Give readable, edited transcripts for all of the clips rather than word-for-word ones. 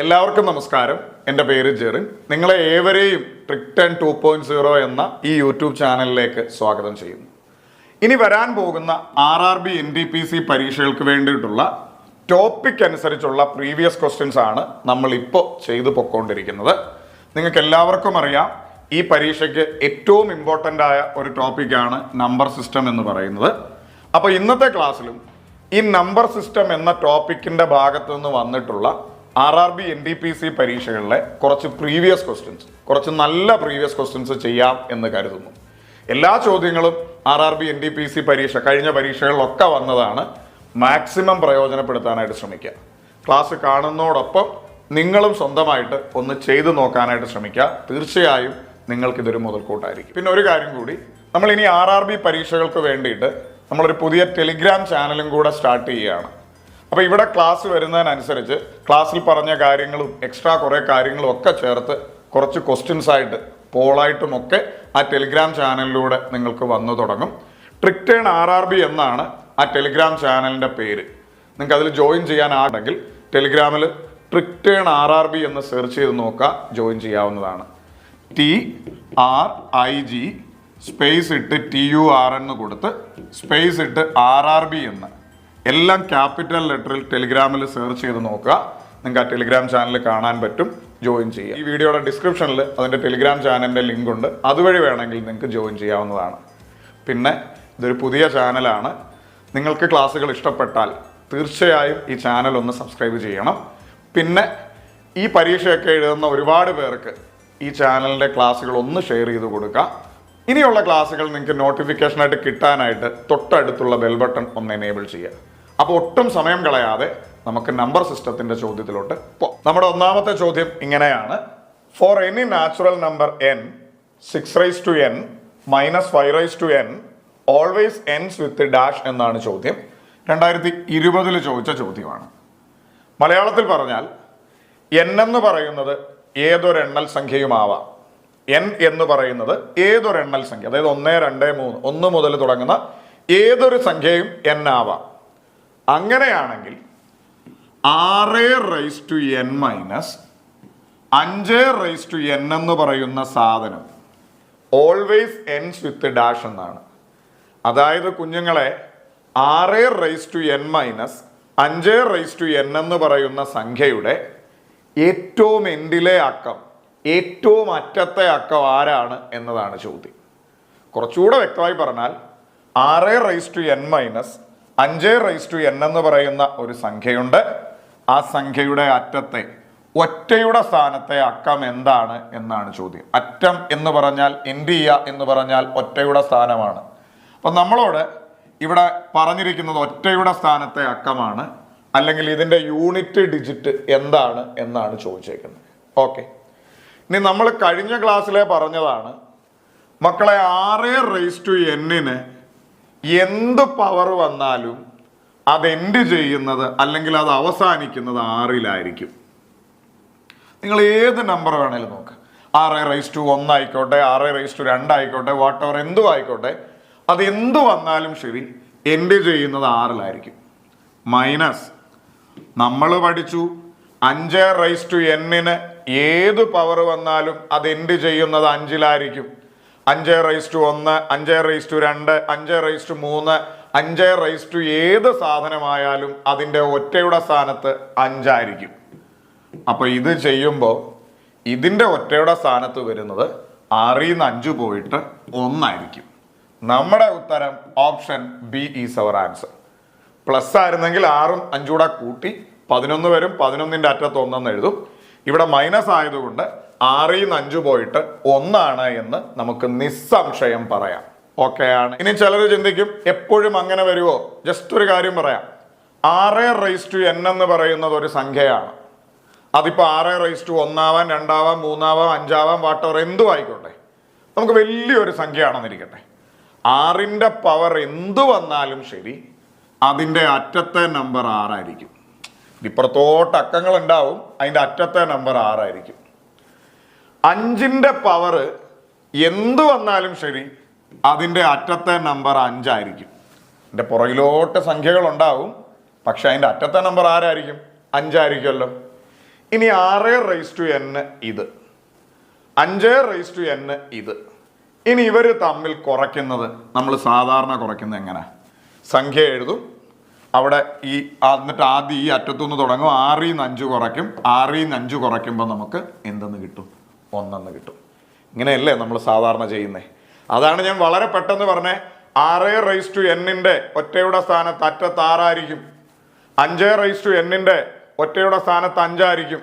എല്ലാവർക്കും നമസ്കാരം. എൻ്റെ പേര് ജെറിൻ. നിങ്ങളെ ഏവരെയും ട്രിക് 10 2.0 എന്ന ഈ യൂട്യൂബ് ചാനലിലേക്ക് സ്വാഗതം ചെയ്യുന്നു. ഇനി വരാൻ പോകുന്ന RRB NTPC പരീക്ഷകൾക്ക് വേണ്ടിയിട്ടുള്ള ടോപ്പിക് അനുസരിച്ചുള്ള പ്രീവിയസ് ക്വസ്റ്റ്യൻസ് ആണ് നമ്മളിപ്പോൾ ചെയ്തു പൊയ്ക്കൊണ്ടിരിക്കുന്നത്. നിങ്ങൾക്ക് എല്ലാവർക്കും അറിയാം, ഈ പരീക്ഷയ്ക്ക് ഏറ്റവും ഇമ്പോർട്ടൻ്റ് ആയ ഒരു ടോപ്പിക്കാണ് നമ്പർ സിസ്റ്റം എന്ന് പറയുന്നത്. അപ്പോൾ ഇന്നത്തെ ക്ലാസ്സിലും ഈ നമ്പർ സിസ്റ്റം എന്ന ടോപ്പിക്കിൻ്റെ ഭാഗത്തു നിന്ന് വന്നിട്ടുള്ള RRB NTPC പരീക്ഷകളിലെ കുറച്ച് പ്രീവിയസ് ക്വസ്റ്റ്യൻസ്, കുറച്ച് നല്ല പ്രീവിയസ് ക്വസ്റ്റ്യൻസ് ചെയ്യാം എന്ന് കരുതുന്നു. എല്ലാ ചോദ്യങ്ങളും RRB NTPC പരീക്ഷ കഴിഞ്ഞ പരീക്ഷകളിലൊക്കെ വന്നതാണ്. മാക്സിമം പ്രയോജനപ്പെടുത്താനായിട്ട് ശ്രമിക്കുക. ക്ലാസ് കാണുന്നതോടൊപ്പം നിങ്ങളും സ്വന്തമായിട്ട് ഒന്ന് ചെയ്തു നോക്കാനായിട്ട് ശ്രമിക്കുക. തീർച്ചയായും നിങ്ങൾക്കിതൊരു മുതൽക്കൂട്ടായിരിക്കും. പിന്നെ ഒരു കാര്യം കൂടി, നമ്മൾ ഇനി RRB പരീക്ഷകൾക്ക് വേണ്ടിയിട്ട് നമ്മളൊരു പുതിയ ടെലിഗ്രാം ചാനലും കൂടെ സ്റ്റാർട്ട് ചെയ്യുകയാണ്. അപ്പോൾ ഇവിടെ ക്ലാസ് വരുന്നതിനനുസരിച്ച് ക്ലാസ്സിൽ പറഞ്ഞ കാര്യങ്ങളും എക്സ്ട്രാ കുറേ കാര്യങ്ങളും ഒക്കെ ചേർത്ത് കുറച്ച് ക്വസ്റ്റ്യൻസ് ആയിട്ട് പോളായിട്ടും ഒക്കെ ആ ടെലിഗ്രാം ചാനലിലൂടെ നിങ്ങൾക്ക് വന്നു തുടങ്ങും. ട്രിക് 10 RRB എന്നാണ് ആ ടെലിഗ്രാം ചാനലിൻ്റെ പേര്. നിങ്ങൾക്ക് അതിൽ ജോയിൻ ചെയ്യാനാണെങ്കിൽ ടെലിഗ്രാമിൽ ട്രിക് 10 RRB എന്ന് സെർച്ച് ചെയ്ത് നോക്കുക, ജോയിൻ ചെയ്യാവുന്നതാണ്. TRIG സ്പേസ് ഇട്ട് TUR എന്ന് കൊടുത്ത് സ്പേസ് ഇട്ട് RRB എന്ന് എല്ലാം ക്യാപിറ്റൽ ലെറ്ററിൽ ടെലിഗ്രാമിൽ സെർച്ച് ചെയ്ത് നോക്കുക. നിങ്ങൾക്ക് ആ ടെലിഗ്രാം ചാനൽ കാണാൻ പറ്റും, ജോയിൻ ചെയ്യുക. ഈ വീഡിയോയുടെ ഡിസ്ക്രിപ്ഷനിൽ അതിൻ്റെ ടെലിഗ്രാം ചാനലിൻ്റെ ലിങ്ക് ഉണ്ട്, അതുവഴി വേണമെങ്കിൽ നിങ്ങൾക്ക് ജോയിൻ ചെയ്യാവുന്നതാണ്. പിന്നെ ഇതൊരു പുതിയ ചാനലാണ്. നിങ്ങൾക്ക് ക്ലാസ്സുകൾ ഇഷ്ടപ്പെട്ടാൽ തീർച്ചയായും ഈ ചാനൽ ഒന്ന് സബ്സ്ക്രൈബ് ചെയ്യണം. പിന്നെ ഈ പരീക്ഷയൊക്കെ എഴുതുന്ന ഒരുപാട് പേർക്ക് ഈ ചാനലിൻ്റെ ക്ലാസ്സുകൾ ഒന്ന് ഷെയർ ചെയ്ത് കൊടുക്കുക. ഇനിയുള്ള ക്ലാസ്സുകൾ നിങ്ങൾക്ക് നോട്ടിഫിക്കേഷനായിട്ട് കിട്ടാനായിട്ട് തൊട്ടടുത്തുള്ള ബെൽ ബട്ടൺ ഒന്ന് എനേബിൾ ചെയ്യുക. അപ്പോൾ ഒട്ടും സമയം കളയാതെ നമുക്ക് നമ്പർ സിസ്റ്റത്തിൻ്റെ ചോദ്യത്തിലോട്ട് പോകാം. നമ്മുടെ ഒന്നാമത്തെ ചോദ്യം ഇങ്ങനെയാണ്: for any natural number n 6n - 5n always ends with dash എന്നാണ് ചോദ്യം. 2020 ചോദിച്ച ചോദ്യമാണ്. മലയാളത്തിൽ പറഞ്ഞാൽ n എന്ന് പറയുന്നത് ഏതൊരെണ്ണൽ സംഖ്യയുമാവാം. n എന്ന് പറയുന്നത് ഏതൊരെണ്ണൽ സംഖ്യ, അതായത് 1 2 3 1 മുതൽ തുടങ്ങുന്ന ഏതൊരു സംഖ്യയും n ആവാം. അങ്ങനെയാണെങ്കിൽ 6n - 5n എന്ന് പറയുന്ന സാധനം ഓൾവേസ് എൻഡ്സ് വിത്ത് ഡാഷ് എന്നാണ്. അതായത് കുഞ്ഞുങ്ങളെ, 6n - 5n എന്ന് പറയുന്ന സംഖ്യയുടെ ഏറ്റവും എൻഡിലെ അക്കം, ഏറ്റവും അറ്റത്തെ അക്കം ആരാണ് എന്നതാണ് ചോദ്യം. കുറച്ചുകൂടെ വ്യക്തമായി പറഞ്ഞാൽ 6n - 5n എന്ന് പറയുന്ന ഒരു സംഖ്യയുണ്ട്. ആ സംഖ്യയുടെ അറ്റത്തെ ഒറ്റയുടെ സ്ഥാനത്തെ അക്കം എന്താണ് എന്നാണ് ചോദ്യം. അറ്റം എന്ന് പറഞ്ഞാൽ എൻഡ് ചെയ്യുക എന്ന് പറഞ്ഞാൽ ഒറ്റയുടെ സ്ഥാനമാണ്. അപ്പം നമ്മളോട് ഇവിടെ പറഞ്ഞിരിക്കുന്നത് ഒറ്റയുടെ സ്ഥാനത്തെ അക്കമാണ്, അല്ലെങ്കിൽ ഇതിൻ്റെ യൂണിറ്റ് ഡിജിറ്റ് എന്താണ് എന്നാണ് ചോദിച്ചേക്കുന്നത്. ഓക്കെ, ഇനി നമ്മൾ കഴിഞ്ഞ ക്ലാസ്സിലെ പറഞ്ഞതാണ്, മക്കളെ 6n എന്ത് പവർ വന്നാലും അത് എൻഡ് ചെയ്യുന്നത് അല്ലെങ്കിൽ അത് അവസാനിക്കുന്നത് 6-ലായിരിക്കും. നിങ്ങൾ ഏത് നമ്പർ വേണേലും നോക്ക്, 6^1 ആയിക്കോട്ടെ, 6^2 ആയിക്കോട്ടെ, വാട്ടെവർ എന്തും ആയിക്കോട്ടെ, അത് എന്ത് വന്നാലും ശരി എൻഡ് ചെയ്യുന്നത് 6-ലായിരിക്കും. മൈനസ് നമ്മൾ പഠിച്ചു 5n ഏത് പവർ വന്നാലും അത് എൻഡ് ചെയ്യുന്നത് 5-ലായിരിക്കും. 5^1, 5^2, 5^3, 5 ഏത് സാധനമായാലും അതിൻ്റെ ഒറ്റയുടെ സ്ഥാനത്ത് 5 ആയിരിക്കും. അപ്പോൾ ഇത് ചെയ്യുമ്പോൾ ഇതിൻ്റെ ഒറ്റയുടെ സ്ഥാനത്ത് വരുന്നത് 6-ന്ന് 5 പോയിട്ട് 1 ആയിരിക്കും. നമ്മുടെ ഉത്തരം option B is our answer. Plus ആയിരുന്നെങ്കിൽ 6ഉം 5ഉം കൂടെ കൂട്ടി 11 വരും, 11ൻ്റെ അറ്റത്ത് 1 എഴുതും. ഇവിടെ മൈനസ് ആയതുകൊണ്ട് 6-ന്ന് 5 പോയിട്ട് 1 ആണ് എന്ന് നമുക്ക് നിസ്സംശയം പറയാം. ഓക്കെ ആണ്. ഇനി ചിലർ ചിന്തിക്കും, എപ്പോഴും അങ്ങനെ വരുമോ? ജസ്റ്റ് ഒരു കാര്യം പറയാം. 6n എന്ന് പറയുന്നത് ഒരു സംഖ്യയാണ്. അതിപ്പോൾ 6(1) ആവാം, 2 ആവാം, 3 ആവാം, 5 ആവാം, വാട്ടെവർ എന്തും ആയിക്കോട്ടെ. നമുക്ക് വലിയൊരു സംഖ്യയാണെന്നിരിക്കട്ടെ. 6ൻ്റെ പവർ എന്തു വന്നാലും ശരി അതിൻ്റെ അറ്റത്തെ നമ്പർ 6 ആയിരിക്കും. ഇപ്പുറത്തോട്ട് അക്കങ്ങൾ ഉണ്ടാവും, അതിൻ്റെ അറ്റത്തെ നമ്പർ 6 ആയിരിക്കും. 5ൻ്റെ പവർ എന്തു വന്നാലും ശരി അതിൻ്റെ അറ്റത്തെ നമ്പർ 5 ആയിരിക്കും. എൻ്റെ പുറകിലോട്ട് സംഖ്യകൾ ഉണ്ടാവും, പക്ഷെ അതിൻ്റെ അറ്റത്തെ നമ്പർ ആരായിരിക്കും? 5 ആയിരിക്കുമല്ലോ. ഇനി 6n ഇത്, 5n ഇത്. ഇനി ഇവർ തമ്മിൽ കുറയ്ക്കുന്നത് നമ്മൾ സാധാരണ കുറയ്ക്കുന്നത് എങ്ങനെ? സംഖ്യ എഴുതും, അവിടെ എന്നിട്ട് ആദ്യം ഈ അറ്റത്തുനിന്ന് തുടങ്ങും, 6-5 കുറയ്ക്കും, 6-5 കുറയ്ക്കുമ്പോൾ നമുക്ക് എന്തെന്ന് കിട്ടും? 1 കിട്ടും. ഇങ്ങനെയല്ലേ നമ്മൾ സാധാരണ ചെയ്യുന്നത്? അതാണ് ഞാൻ വളരെ പെട്ടെന്ന് പറഞ്ഞേ. 6n ഒറ്റയുടെ സ്ഥാനത്ത് അറ്റത്ത് 6 ആയിരിക്കും, 5n ഒറ്റയുടെ സ്ഥാനത്ത് 5 ആയിരിക്കും.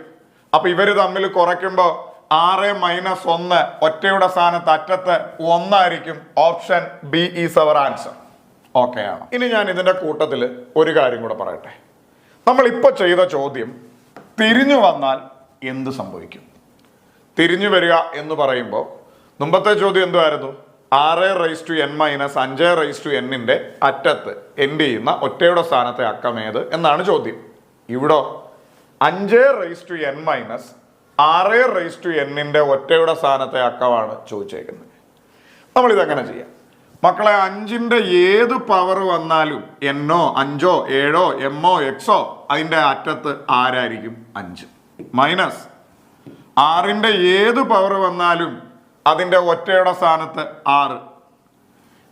അപ്പൊ ഇവര് തമ്മിൽ കുറയ്ക്കുമ്പോൾ 6 - 1 ഒറ്റയുടെ സ്ഥാനത്ത് അറ്റത്ത് 1 ആയിരിക്കും. Option B is our answer. Okay ആണ്. ഇനി ഞാൻ ഇതിന്റെ കൂട്ടത്തിൽ ഒരു കാര്യം കൂടെ പറയട്ടെ. നമ്മൾ ഇപ്പൊ ചെയ്ത ചോദ്യം തിരിഞ്ഞു വന്നാൽ എന്ത് സംഭവിക്കും? തിരിഞ്ഞു വരിക എന്ന് പറയുമ്പോൾ മുമ്പത്തെ ചോദ്യം എന്തുമായിരുന്നു? 6n - 5n അറ്റത്ത് എൻഡ് ചെയ്യുന്ന ഒറ്റയുടെ സ്ഥാനത്തെ അക്കം ഏത് എന്നാണ് ചോദ്യം. ഇവിടെ 5n - 6n ഒറ്റയുടെ സ്ഥാനത്തെ അക്കമാണ് ചോദിച്ചേക്കുന്നത്. നമ്മളിതെങ്ങനെ ചെയ്യാം? മക്കളെ, 5ന്റെ ഏത് പവർ വന്നാലും എന്നോ 5ഓ 7ഓ എമ്മോ എക്സോ അതിൻ്റെ അറ്റത്ത് ആരായിരിക്കും? 5 മൈനസ് 6ന്റെ ഏത് പവർ വന്നാലും അതിൻ്റെ ഒറ്റയുടെ സ്ഥാനത്ത് 6.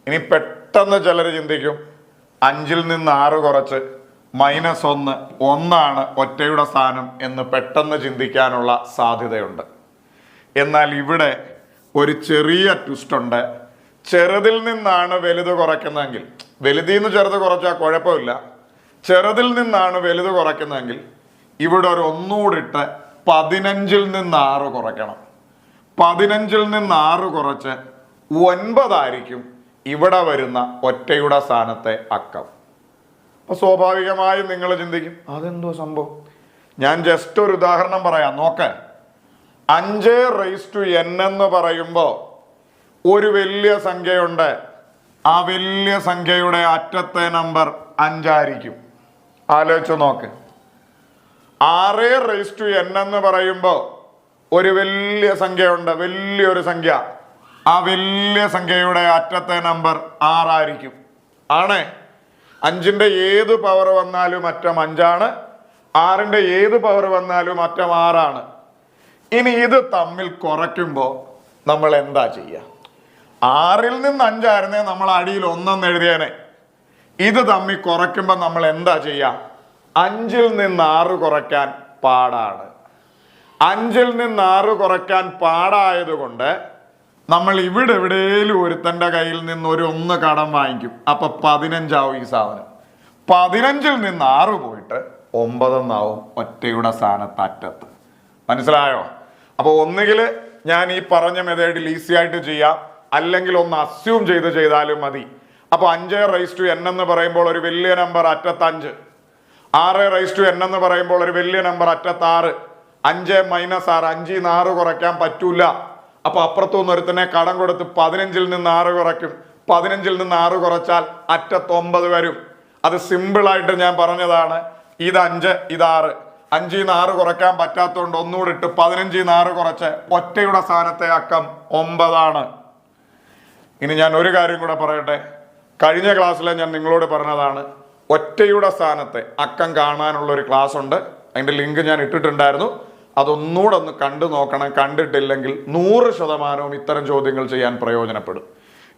ഇനി പെട്ടെന്ന് ചിലർ ചിന്തിക്കും 5ൽ നിന്ന് 6 കുറച്ച് -1 1 ഒറ്റയുടെ സ്ഥാനം എന്ന് പെട്ടെന്ന് ചിന്തിക്കാനുള്ള സാധ്യതയുണ്ട്. എന്നാൽ ഇവിടെ ഒരു ചെറിയ ട്വിസ്റ്റ് ഉണ്ട്. ചെറുതിൽ നിന്നാണ് വലുത് കുറയ്ക്കുന്നതെങ്കിൽ, വലുതിൽ നിന്ന് ചെറുത് കുറച്ചാൽ കുഴപ്പമില്ല, ചെറുതിൽ നിന്നാണ് വലുത് കുറയ്ക്കുന്നതെങ്കിൽ ഇവിടെ ഒരു ഒന്നുകൂടിട്ട് 15ൽ നിന്ന് 6 കുറയ്ക്കണം. 15ൽ നിന്ന് 6 കുറച്ച് 9 ആയിരിക്കും ഇവിടെ വരുന്ന ഒറ്റയുടെ സ്ഥാനത്തെ അക്കം. അപ്പൊ സ്വാഭാവികമായും നിങ്ങൾ ചിന്തിക്കും അതെന്തോ സംഭവം. ഞാൻ ജസ്റ്റ് ഒരു ഉദാഹരണം പറയാം, നോക്ക്. 5n എന്ന് പറയുമ്പോൾ ഒരു വലിയ സംഖ്യയുണ്ട്, ആ വലിയ സംഖ്യയുടെ അറ്റത്തെ നമ്പർ 5 ആയിരിക്കും. ആലോചിച്ച് നോക്ക്. 6n എന്ന് പറയുമ്പോൾ ഒരു വലിയ സംഖ്യയുണ്ട്, വലിയൊരു സംഖ്യ, ആ വലിയ സംഖ്യയുടെ അറ്റത്തെ നമ്പർ 6 ആയിരിക്കും. ആണേ? 5ന്റെ ഏത് പവർ വന്നാലും അറ്റം 5 ആണ്, 6ന്റെ ഏത് പവർ വന്നാലും അറ്റം 6 ആണ്. ഇനി ഇത് തമ്മിൽ കുറയ്ക്കുമ്പോൾ നമ്മൾ എന്താ ചെയ്യുക? 6ൽ നിന്ന് 5 ആയിരുന്നേ നമ്മൾ അടിയിൽ 1 എഴുതിയേനെ. ഇത് തമ്മിൽ കുറയ്ക്കുമ്പോൾ നമ്മൾ എന്താ ചെയ്യുക? 5ൽ നിന്ന് 6 കുറയ്ക്കാൻ പാടാണ്. 5ൽ നിന്ന് 6 കുറയ്ക്കാൻ പാടായതുകൊണ്ട് നമ്മൾ ഇവിടെ എവിടെയും ഒരുത്തൻ്റെ കയ്യിൽ നിന്ന് ഒരു 1 കടം വാങ്ങിക്കും. അപ്പൊ 15 ആവും ഈ സാധനം. 15ൽ നിന്ന് 6 പോയിട്ട് 9 ആവും ഒറ്റയുടെ സ്ഥാനത്ത് അറ്റത്ത്. മനസ്സിലായോ? അപ്പൊ ഒന്നുകിൽ ഞാൻ ഈ പറഞ്ഞ മെത്തേഡിൽ ഈസി ആയിട്ട് ചെയ്യാം, അല്ലെങ്കിൽ ഒന്ന് അസ്യൂം ചെയ്താലും മതി. അപ്പൊ 5n എന്ന് പറയുമ്പോൾ ഒരു വലിയ നമ്പർ അറ്റത്ത് 5, 6n എന്ന് പറയുമ്പോൾ ഒരു വലിയ നമ്പർ അറ്റത്ത് 6. 5 - 6, 5ൽ നിന്ന് 6 കുറയ്ക്കാൻ പറ്റൂല. അപ്പൊ അപ്പുറത്തുനിന്ന് ഒരുത്തനെ കടം കൊടുത്ത് 15ൽ നിന്ന് 6 കുറയ്ക്കും. 15ൽ നിന്ന് 6 കുറച്ചാൽ അറ്റത്ത് 9 വരും. അത് സിമ്പിളായിട്ട് ഞാൻ പറഞ്ഞതാണ്. ഇത് 5, ഇത് 6. 5ൽ നിന്ന് 6 കുറയ്ക്കാൻ പറ്റാത്തതുകൊണ്ട് ഒന്നുകൂടി ഇട്ട് 15ൽ നിന്ന് 6 കുറച്ച് ഒറ്റയുടെ സ്ഥാനത്തെ അക്കം 9 ആണ്. ഇനി ഞാൻ ഒരു കാര്യം കൂടെ പറയട്ടെ. കഴിഞ്ഞ ക്ലാസ്സിൽ ഞാൻ നിങ്ങളോട് പറഞ്ഞതാണ്, ഒറ്റയുടെ സ്ഥാനത്തെ അക്കം കാണാനുള്ള ഒരു ക്ലാസ് ഉണ്ട്. അതിൻ്റെ ലിങ്ക് ഞാൻ ഇട്ടിട്ടുണ്ടായിരുന്നു. അതൊന്നുകൂടെ ഒന്ന് കണ്ടു നോക്കണം. കണ്ടിട്ടില്ലെങ്കിൽ 100% ഇത്തരം ചോദ്യങ്ങൾ ചെയ്യാൻ പ്രയോജനപ്പെടും.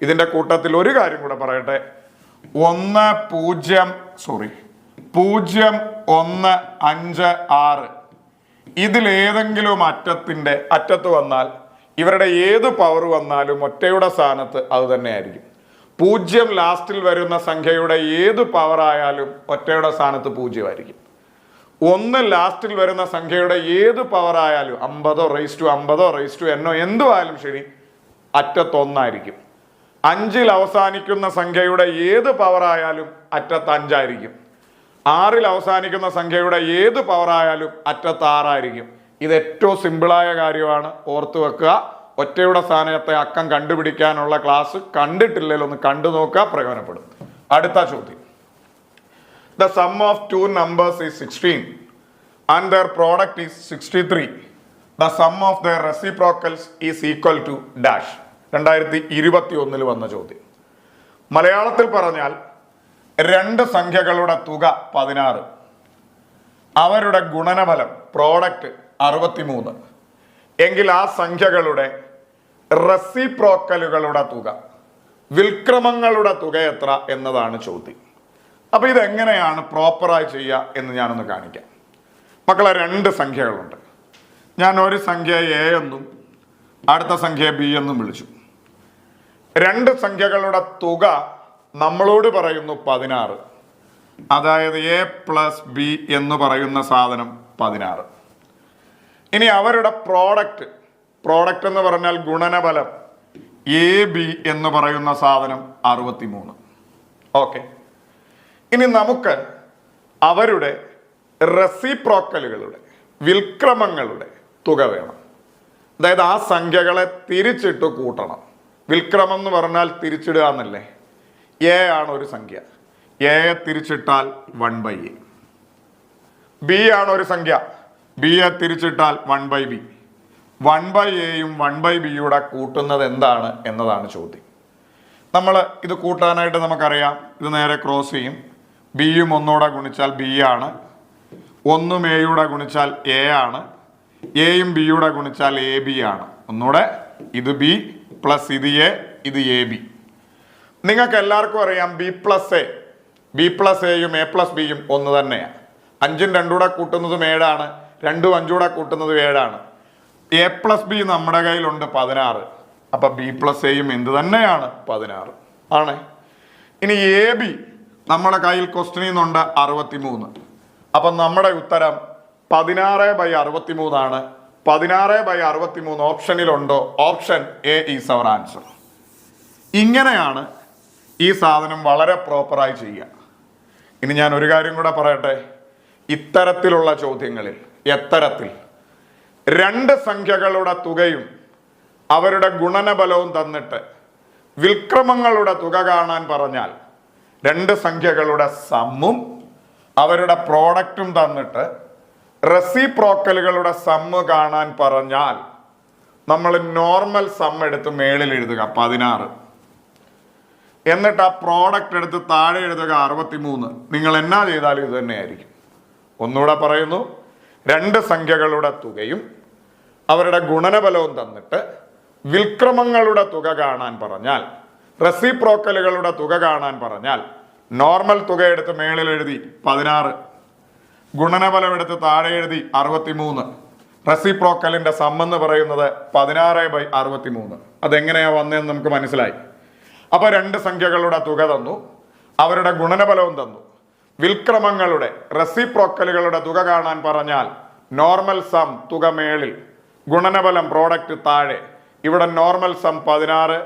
ഇതിൻ്റെ കൂട്ടത്തിൽ ഒരു കാര്യം കൂടെ പറയട്ടെ. 0.156 ഇതിലേതെങ്കിലും അറ്റത്ത് വന്നാൽ ഇവരുടെ ഏത് പവർ വന്നാലും ഒറ്റയുടെ സ്ഥാനത്ത് അത് തന്നെയായിരിക്കും. 0 ലാസ്റ്റിൽ വരുന്ന സംഖ്യയുടെ ഏത് പവർ ആയാലും ഒറ്റയുടെ സ്ഥാനത്ത് 0 ആയിരിക്കും. 1 ലാസ്റ്റിൽ വരുന്ന സംഖ്യയുടെ ഏത് പവർ ആയാലും 50 എന്തുമായാലും ശരി അറ്റത്ത് 1 ആയിരിക്കും. 5ൽ അവസാനിക്കുന്ന സംഖ്യയുടെ ഏത് പവർ ആയാലും അറ്റത്ത് 5 ആയിരിക്കും. 6ൽ അവസാനിക്കുന്ന സംഖ്യയുടെ ഏത് പവർ ആയാലും അറ്റത്ത് 6 ആയിരിക്കും. ഇത് ഏറ്റവും സിമ്പിളായ കാര്യമാണ്, ഓർത്തു വെക്കുക. ഒറ്റയുടെ സ്ഥാനത്തെ അക്കം കണ്ടുപിടിക്കാനുള്ള ക്ലാസ് കണ്ടിട്ടില്ലെങ്കിൽ ഒന്ന് കണ്ടു നോക്കുക, പ്രയോജനപ്പെടും. അടുത്ത ചോദ്യം. The sum of two numbers is 16 and their product is 63. The sum of their reciprocals is equal to dash. 2021 വന്ന ചോദ്യം. മലയാളത്തിൽ പറഞ്ഞാൽ രണ്ട് സംഖ്യകളുടെ തുക 16, അവരുടെ ഗുണനഫലം പ്രോഡക്റ്റ് 63. എങ്കിൽ ആ സംഖ്യകളുടെ റെസിപ്രോക്കലുകളുടെ തുക, വിൽക്രമങ്ങളുടെ തുക എത്ര എന്നതാണ് ചോദ്യം. അപ്പൊ ഇതെങ്ങനെയാണ് പ്രോപ്പറായി ചെയ്യുക എന്ന് ഞാനൊന്ന് കാണിക്കാം. മക്കളെ, രണ്ട് സംഖ്യകളുണ്ട്. ഞാൻ ഒരു സംഖ്യ എ എന്നും അടുത്ത സംഖ്യ ബി എന്നും വിളിച്ചു. രണ്ട് സംഖ്യകളുടെ തുക നമ്മളോട് പറയുന്നു 16. അതായത് എ പ്ലസ് ബി എന്ന് പറയുന്ന സാധനം 16. ഇനി അവരുടെ പ്രോഡക്റ്റ് എന്ന് പറഞ്ഞാൽ ഗുണനഫലം എ ബി എന്ന് പറയുന്ന സാധനം 63. ഓക്കെ. ഇനി നമുക്ക് അവരുടെ റെസിപ്രോക്കലുകളുടെ, വിൽക്രമങ്ങളുടെ തുക വേണം. അതായത് ആ സംഖ്യകളെ തിരിച്ചിട്ട് കൂട്ടണം. വിൽക്രമം എന്ന് പറഞ്ഞാൽ തിരിച്ചിടുക എന്നല്ലേ. എ ആണ് ഒരു സംഖ്യ, എയെ തിരിച്ചിട്ടാൽ 1/a. ബി ആണ് ഒരു സംഖ്യ, ബിയെ തിരിച്ചിട്ടാൽ 1/b. 1/aയും 1/bയുടെ കൂട്ടുന്നത് എന്താണ് എന്നതാണ് ചോദ്യം. നമ്മൾ ഇത് കൂട്ടാനായിട്ട് നമുക്കറിയാം. ഇത് നേരെ ക്രോസ് ചെയ്യും. ബിയും ഒന്നുകൂടെ ഗുണിച്ചാൽ ബി ആണ്, 1 എയുടെ ഗുണിച്ചാൽ എ ആണ്, എയും ബിയുടെ ഗുണിച്ചാൽ എ ബി ആണ്. ഒന്നുകൂടെ, ഇത് ബി പ്ലസ് ഇത് എ, ഇത് എ ബി. നിങ്ങൾക്ക് എല്ലാവർക്കും അറിയാം ബി പ്ലസ് എയും എ പ്ലസ് ബിയും ഒന്ന് തന്നെയാണ്. 5ഉം 2 കൂടെ കൂട്ടുന്നതും 7ആണ്, 2ഉം 5 കൂടെ കൂട്ടുന്നതും 7ആണ്. എ പ്ലസ് ബി നമ്മുടെ കയ്യിലുണ്ട് 16. അപ്പൊ ബി പ്ലസ് എയും എന്ത് തന്നെയാണ്? 16 ആണ്. ഇനി എ ബി നമ്മുടെ കയ്യിൽ ക്വസ്റ്റ്യനിൽ നിന്നുണ്ട് 63. അപ്പൊ നമ്മുടെ ഉത്തരം 16/63 ആണ്. 16/63 ഓപ്ഷനിലുണ്ടോ? Option A is our answer. ഇങ്ങനെയാണ് ഈ സാധനം വളരെ പ്രോപ്പറായി ചെയ്യുക. ഇനി ഞാൻ ഒരു കാര്യം കൂടെ പറയട്ടെ. ഇത്തരത്തിലുള്ള ചോദ്യങ്ങളിൽ രണ്ട് സംഖ്യകളുടെ തുകയും അവരുടെ ഗുണനഫലവും തന്നിട്ട് വിൽക്രമങ്ങളുടെ തുക കാണാൻ പറഞ്ഞാൽ, രണ്ട് സംഖ്യകളുടെ സമ്മും അവരുടെ പ്രോഡക്റ്റും തന്നിട്ട് റെസിപ്രോക്കലുകളുടെ സമ്മ് കാണാൻ പറഞ്ഞാൽ നമ്മൾ നോർമൽ സം എടുത്ത് മേളിൽ എഴുതുക 16, എന്നിട്ട് ആ പ്രോഡക്റ്റ് എടുത്ത് താഴെ എഴുതുക 63. നിങ്ങൾ എന്നാ ചെയ്താലും ഇത് തന്നെയായിരിക്കും. ഒന്നുകൂടെ പറയുന്നു, രണ്ട് സംഖ്യകളുടെ തുകയും അവരുടെ ഗുണനഫലവും തന്നിട്ട് വിൽക്രമങ്ങളുടെ തുക കാണാൻ പറഞ്ഞാൽ, റെസിപ്രോക്കലുകളുടെ തുക കാണാൻ പറഞ്ഞാൽ നോർമൽ തുക എടുത്ത് മേളിൽ എഴുതി 16, ഗുണനഫലം എടുത്ത് താഴെ എഴുതി 63, റെസിപ്രോക്കലിന്റെ സമ്മെന്ന് പറയുന്നത് 16/63. അതെങ്ങനെയാ വന്നതെന്ന് നമുക്ക് മനസ്സിലായി. അപ്പൊ രണ്ട് സംഖ്യകളുടെ തുക തന്നു, അവരുടെ ഗുണനഫലവും തന്നു, വിൽക്രമങ്ങളുടെ റെസിപ്രോക്കലുകളുടെ തുക കാണാൻ പറഞ്ഞാൽ നോർമൽ സം തുക മേളിൽ, ഗുണനഫലം പ്രോഡക്റ്റ് താഴെ. ഇവിടെ നോർമൽ സം 16,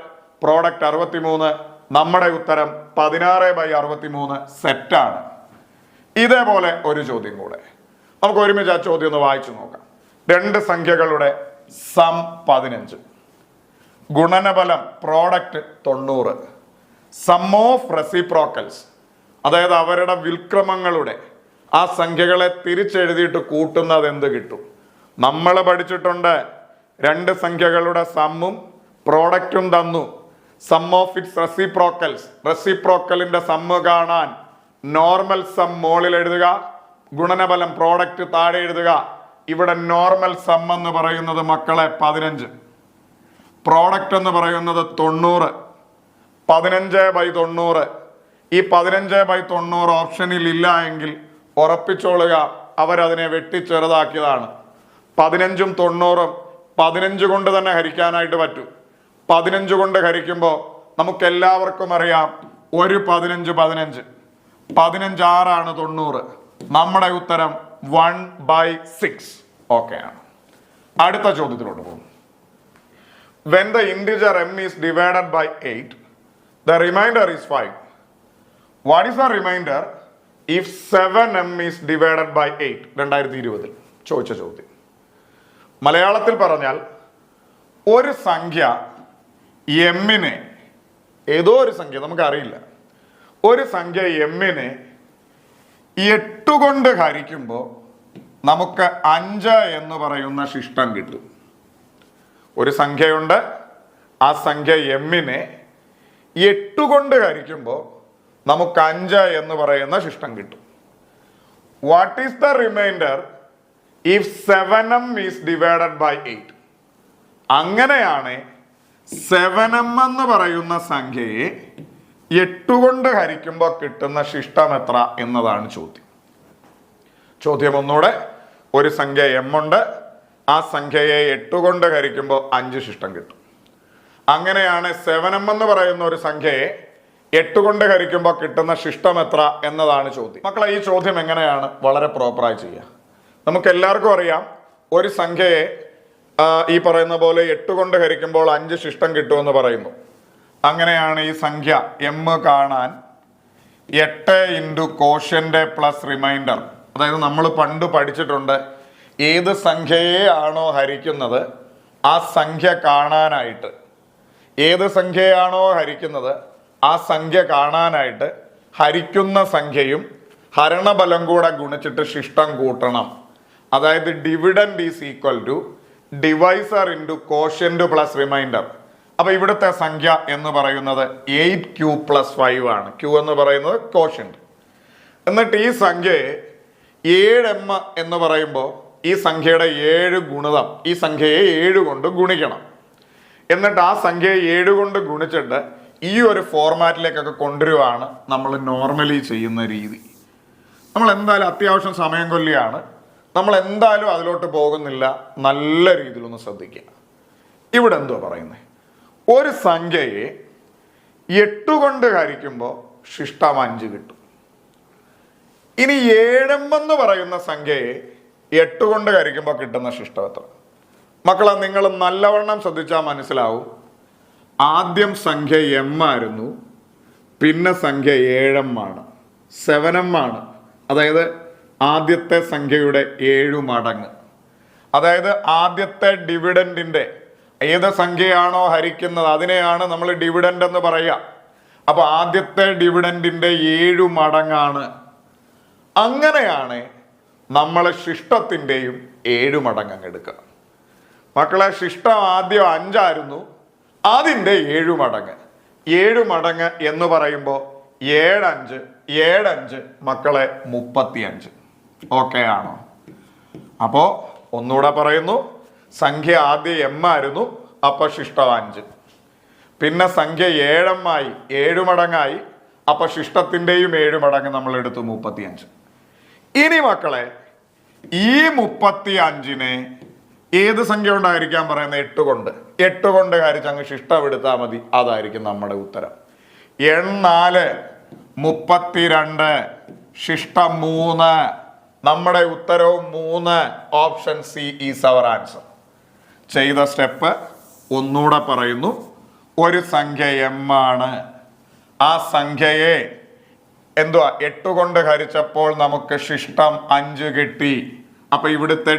പ്രോഡക്റ്റ് 63. നമ്മുടെ ഉത്തരം 16/63 സെറ്റാണ്. ഇതേപോലെ ഒരു ചോദ്യം കൂടെ നമുക്ക് ഒരുമിച്ച് ആ ചോദ്യം ഒന്ന് വായിച്ചു നോക്കാം. രണ്ട് സംഖ്യകളുടെ സം 15, ഗുണനഫലം പ്രോഡക്റ്റ് 90, സം ഓഫ് റെസിപ്രോക്കൽസ്, അതായത് അവരുടെ വിൽക്രമങ്ങളുടെ ആ സംഖ്യകളെ തിരിച്ചെഴുതിയിട്ട് കൂട്ടുന്നത് എന്ത് കിട്ടും? നമ്മൾ പഠിച്ചിട്ടുണ്ട്, രണ്ട് സംഖ്യകളുടെ സമ്മും പ്രോഡക്റ്റും തന്നു, സം ഓഫ് ഇറ്റ്സ് റെസിപ്രോക്കൽസ്, റെസിപ്രോക്കലിന്റെ സമ്മ് കാണാൻ നോർമൽ സം മോളിൽ എഴുതുക, ഗുണനഫലം പ്രോഡക്റ്റ് താഴെ എഴുതുക. ഇവിടെ നോർമൽ സം എന്ന് പറയുന്നത് മക്കളെ 15, പ്രോഡക്റ്റ് എന്ന് പറയുന്നത് 90, 15/90. ഈ 15/90 ഓപ്ഷനിൽ ഇല്ല എങ്കിൽ ഉറപ്പിച്ചോളുക, അവരതിനെ വെട്ടിച്ചെറുതാക്കിയതാണ്. 15ഉം 90ഉം 15 കൊണ്ട് തന്നെ ഹരിക്കാനായിട്ട് പറ്റും. 15 കൊണ്ട് ഹരിക്കുമ്പോൾ നമുക്ക് എല്ലാവർക്കും അറിയാം, ഒരു 15 15 6 90. നമ്മുടെ ഉത്തരം 1/6. ഓക്കെ ആണ്. അടുത്ത ചോദ്യത്തിലോട്ട് പോകും. When the integer m is divided by 8, the remainder is 5. What is the remainder if 7m is divided by 8? 2020 ചോദിച്ച ചോദ്യം. മലയാളത്തിൽ പറഞ്ഞാൽ, ഒരു സംഖ്യ എമ്മിനെ, ഏതോ ഒരു സംഖ്യ നമുക്കറിയില്ല, ഒരു സംഖ്യ എമ്മിനെ 8 കൊണ്ട് ഹരിക്കുമ്പോൾ നമുക്ക് 5 എന്ന് പറയുന്ന ശിഷ്ടം കിട്ടും. ഒരു സംഖ്യയുണ്ട്, ആ സംഖ്യ എമ്മിനെ 8 കൊണ്ട് ഹരിക്കുമ്പോൾ നമുക്ക് 5 എന്ന് പറയുന്ന ശിഷ്ടം കിട്ടും. What is the remainder if 7m is divided by 8. അങ്ങനെയാണ് 7m എന്ന് പറയുന്ന സംഖ്യയെ 8 കൊണ്ട് ഹരിക്കുമ്പോൾ കിട്ടുന്ന ശിഷ്ടം എത്ര എന്നതാണ് ചോദ്യം. ചോദ്യം ഒന്നുകൂടെ. ഒരു സംഖ്യ m ഉണ്ട്, ആ സംഖ്യയെ 8 കൊണ്ട് ഹരിക്കുമ്പോൾ 5 ശിഷ്ടം കിട്ടും. അങ്ങനെയാണ് 7m എന്ന് പറയുന്ന ഒരു സംഖ്യയെ 8 കൊണ്ട് ഹരിക്കുമ്പോൾ കിട്ടുന്ന ശിഷ്ടം എത്ര എന്നതാണ് ചോദ്യം. മക്കളെ, ഈ ചോദ്യം എങ്ങനെയാണ് വളരെ പ്രോപ്പറായി ചെയ്യുക? നമുക്ക് എല്ലാവർക്കും അറിയാം, ഒരു സംഖ്യയെ ഈ പറയുന്ന പോലെ 8 കൊണ്ട് ഹരിക്കുമ്പോൾ 5 ശിഷ്ടം കിട്ടുമെന്ന് പറയുന്നു. അങ്ങനെയാണ് ഈ സംഖ്യ m കാണാൻ 8 ഇൻറ്റു കോഷ്യന്റ് പ്ലസ് റിമൈൻഡർ. അതായത് നമ്മൾ പണ്ട് പഠിച്ചിട്ടുണ്ട്, ഏത് സംഖ്യയെ ആണോ ഹരിക്കുന്നത് ആ സംഖ്യ കാണാനായിട്ട്, ഏത് സംഖ്യയാണോ ഹരിക്കുന്നത് ആ സംഖ്യ കാണാനായിട്ട് ഹരിക്കുന്ന സംഖ്യയും ഹരണബലം കൂടെ ഗുണിച്ചിട്ട് ശിഷ്ടം കൂട്ടണം. അതായത് dividend is equal to divisor into quotient plus remainder. അപ്പൊ ഇവിടുത്തെ സംഖ്യ എന്ന് പറയുന്നത് 8q + 5 ആണ്. q എന്ന് പറയുന്നത് കോഷ്യന്റ്. എന്നിട്ട് ഈ സംഖ്യയെ 7m എന്ന് പറയുമ്പോൾ ഈ സംഖ്യയുടെ 7 ഗുണിതം ഈ സംഖ്യയെ 7 കൊണ്ട് ഗുണിക്കണം. എന്നിട്ട് ആ സംഖ്യയെ 7 കൊണ്ട് ഗുണിച്ചിട്ട് ഈ ഒരു ഫോർമാറ്റിലേക്കൊക്കെ കൊണ്ടുവരുവാണ് നമ്മൾ നോർമലി ചെയ്യുന്ന രീതി. നമ്മൾ എന്തായാലും അത്യാവശ്യം സമയം കൊല്ലിയാണ്, നമ്മൾ എന്തായാലും അതിലോട്ട് പോകുന്നില്ല. നല്ല രീതിയിലൊന്ന് ശ്രദ്ധിക്കുക. ഇവിടെ എന്തോ പറയുന്നത്, ഒരു സംഖ്യയെ 8 കൊണ്ട് ഹരിക്കുമ്പോൾ ശിഷ്ടം 5 കിട്ടും. ഇനി 7m എന്ന് പറയുന്ന സംഖ്യയെ 8 കൊണ്ട് ഹരിക്കുമ്പോൾ കിട്ടുന്ന ശിഷ്ടം എത്ര? മക്കളെ, നിങ്ങൾ നല്ലവണ്ണം ശ്രദ്ധിച്ചാൽ മനസ്സിലാവും. ആദ്യം സംഖ്യ m ആയിരുന്നു, പിന്നെ സംഖ്യ 7m ആണ്, 7m ആണ്. അതായത് ആദ്യത്തെ സംഖ്യയുടെ 7 മടങ്ങ്. അതായത് ആദ്യത്തെ ഡിവിഡൻഡിന്റെ ഏത് സംഖ്യയാണോ ഹരിക്കുന്നത് അതിനെയാണ് നമ്മൾ ഡിവിഡൻഡ് എന്ന് പറയുക. അപ്പൊ ആദ്യത്തെ ഡിവിഡൻഡിന്റെ 7 മടങ്ങാണ്. അങ്ങനെയാണ് നമ്മൾ ശിഷ്ടത്തിൻ്റെയും 7 മടങ്ങ് അങ്ങ് എടുക്കുക. മക്കളെ, ശിഷ്ടം ആദ്യം 5 ആയിരുന്നു, അതിൻ്റെ 7 മടങ്ങ്. 7 മടങ്ങ് എന്ന് പറയുമ്പോൾ 7×5 മക്കളെ 35. ഓക്കെ ആണോ? അപ്പോ ഒന്നുകൂടെ പറയുന്നു, സംഖ്യ ആദ്യം m ആയിരുന്നു, അപ്പൊ ശിഷ്ടം 5. പിന്നെ സംഖ്യ 7m ആയി, 7 മടങ്ങായി, അപ്പൊ ശിഷ്ടത്തിൻ്റെയും 7 മടങ്ങ് നമ്മൾ എടുത്തു 35. ഇനി മക്കളെ, ഈ 35നെ ഏത് സംഖ്യ കൊണ്ടായിരിക്കാൻ പറയുന്നത്? 8 കൊണ്ട്. 8 കൊണ്ട് ഹരിച്ച് അങ്ങ് ശിഷ്ടം എടുത്താൽ മതി. അതായിരിക്കും നമ്മുടെ ഉത്തരം. 4 32 ശിഷ്ടം 3. നമ്മുടെ ഉത്തരവും 3. Option C is our answer. ചെയ്ത സ്റ്റെപ്പ് ഒന്നുകൂടെ പറയുന്നു. ഒരു സംഖ്യ m ആണ്, ആ സംഖ്യയെ 8 കൊണ്ട് ഹരിച്ചപ്പോൾ നമുക്ക് ശിഷ്ടം 5 കിട്ടി. അപ്പൊ ഇവിടുത്തെ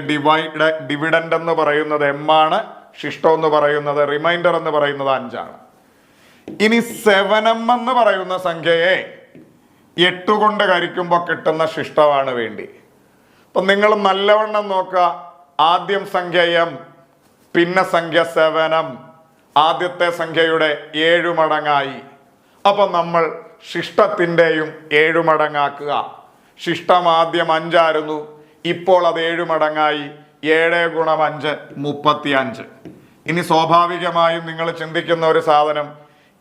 ഡിവിഡൻഡ് എന്ന് പറയുന്നത് m ആണ്, ശിഷ്ടം എന്ന് പറയുന്നത്, റിമൈൻഡർ എന്ന് പറയുന്നത് 5 ആണ്. ഇനി 7m എന്ന് പറയുന്ന സംഖ്യയെ 8 കൊണ്ട് ഹരിക്കുമ്പോൾ കിട്ടുന്ന ശിഷ്ടമാണ് വേണ്ടി. അപ്പൊ നിങ്ങൾ നല്ലവണ്ണം നോക്കുക. ആദ്യം സംഖ്യ m, പിന്നെ സംഖ്യ 7m, ആദ്യത്തെ സംഖ്യയുടെ 7 മടങ്ങായി. അപ്പൊ നമ്മൾ ശിഷ്ടത്തിൻ്റെയും 7 മടങ്ങാക്കുക. ശിഷ്ടം ആദ്യം 5 ആയിരുന്നു, ഇപ്പോൾ അത് 7 മടങ്ങായി. 7 × 5 35. ഇനി സ്വാഭാവികമായും നിങ്ങൾ ചിന്തിക്കുന്ന ഒരു സാധനം,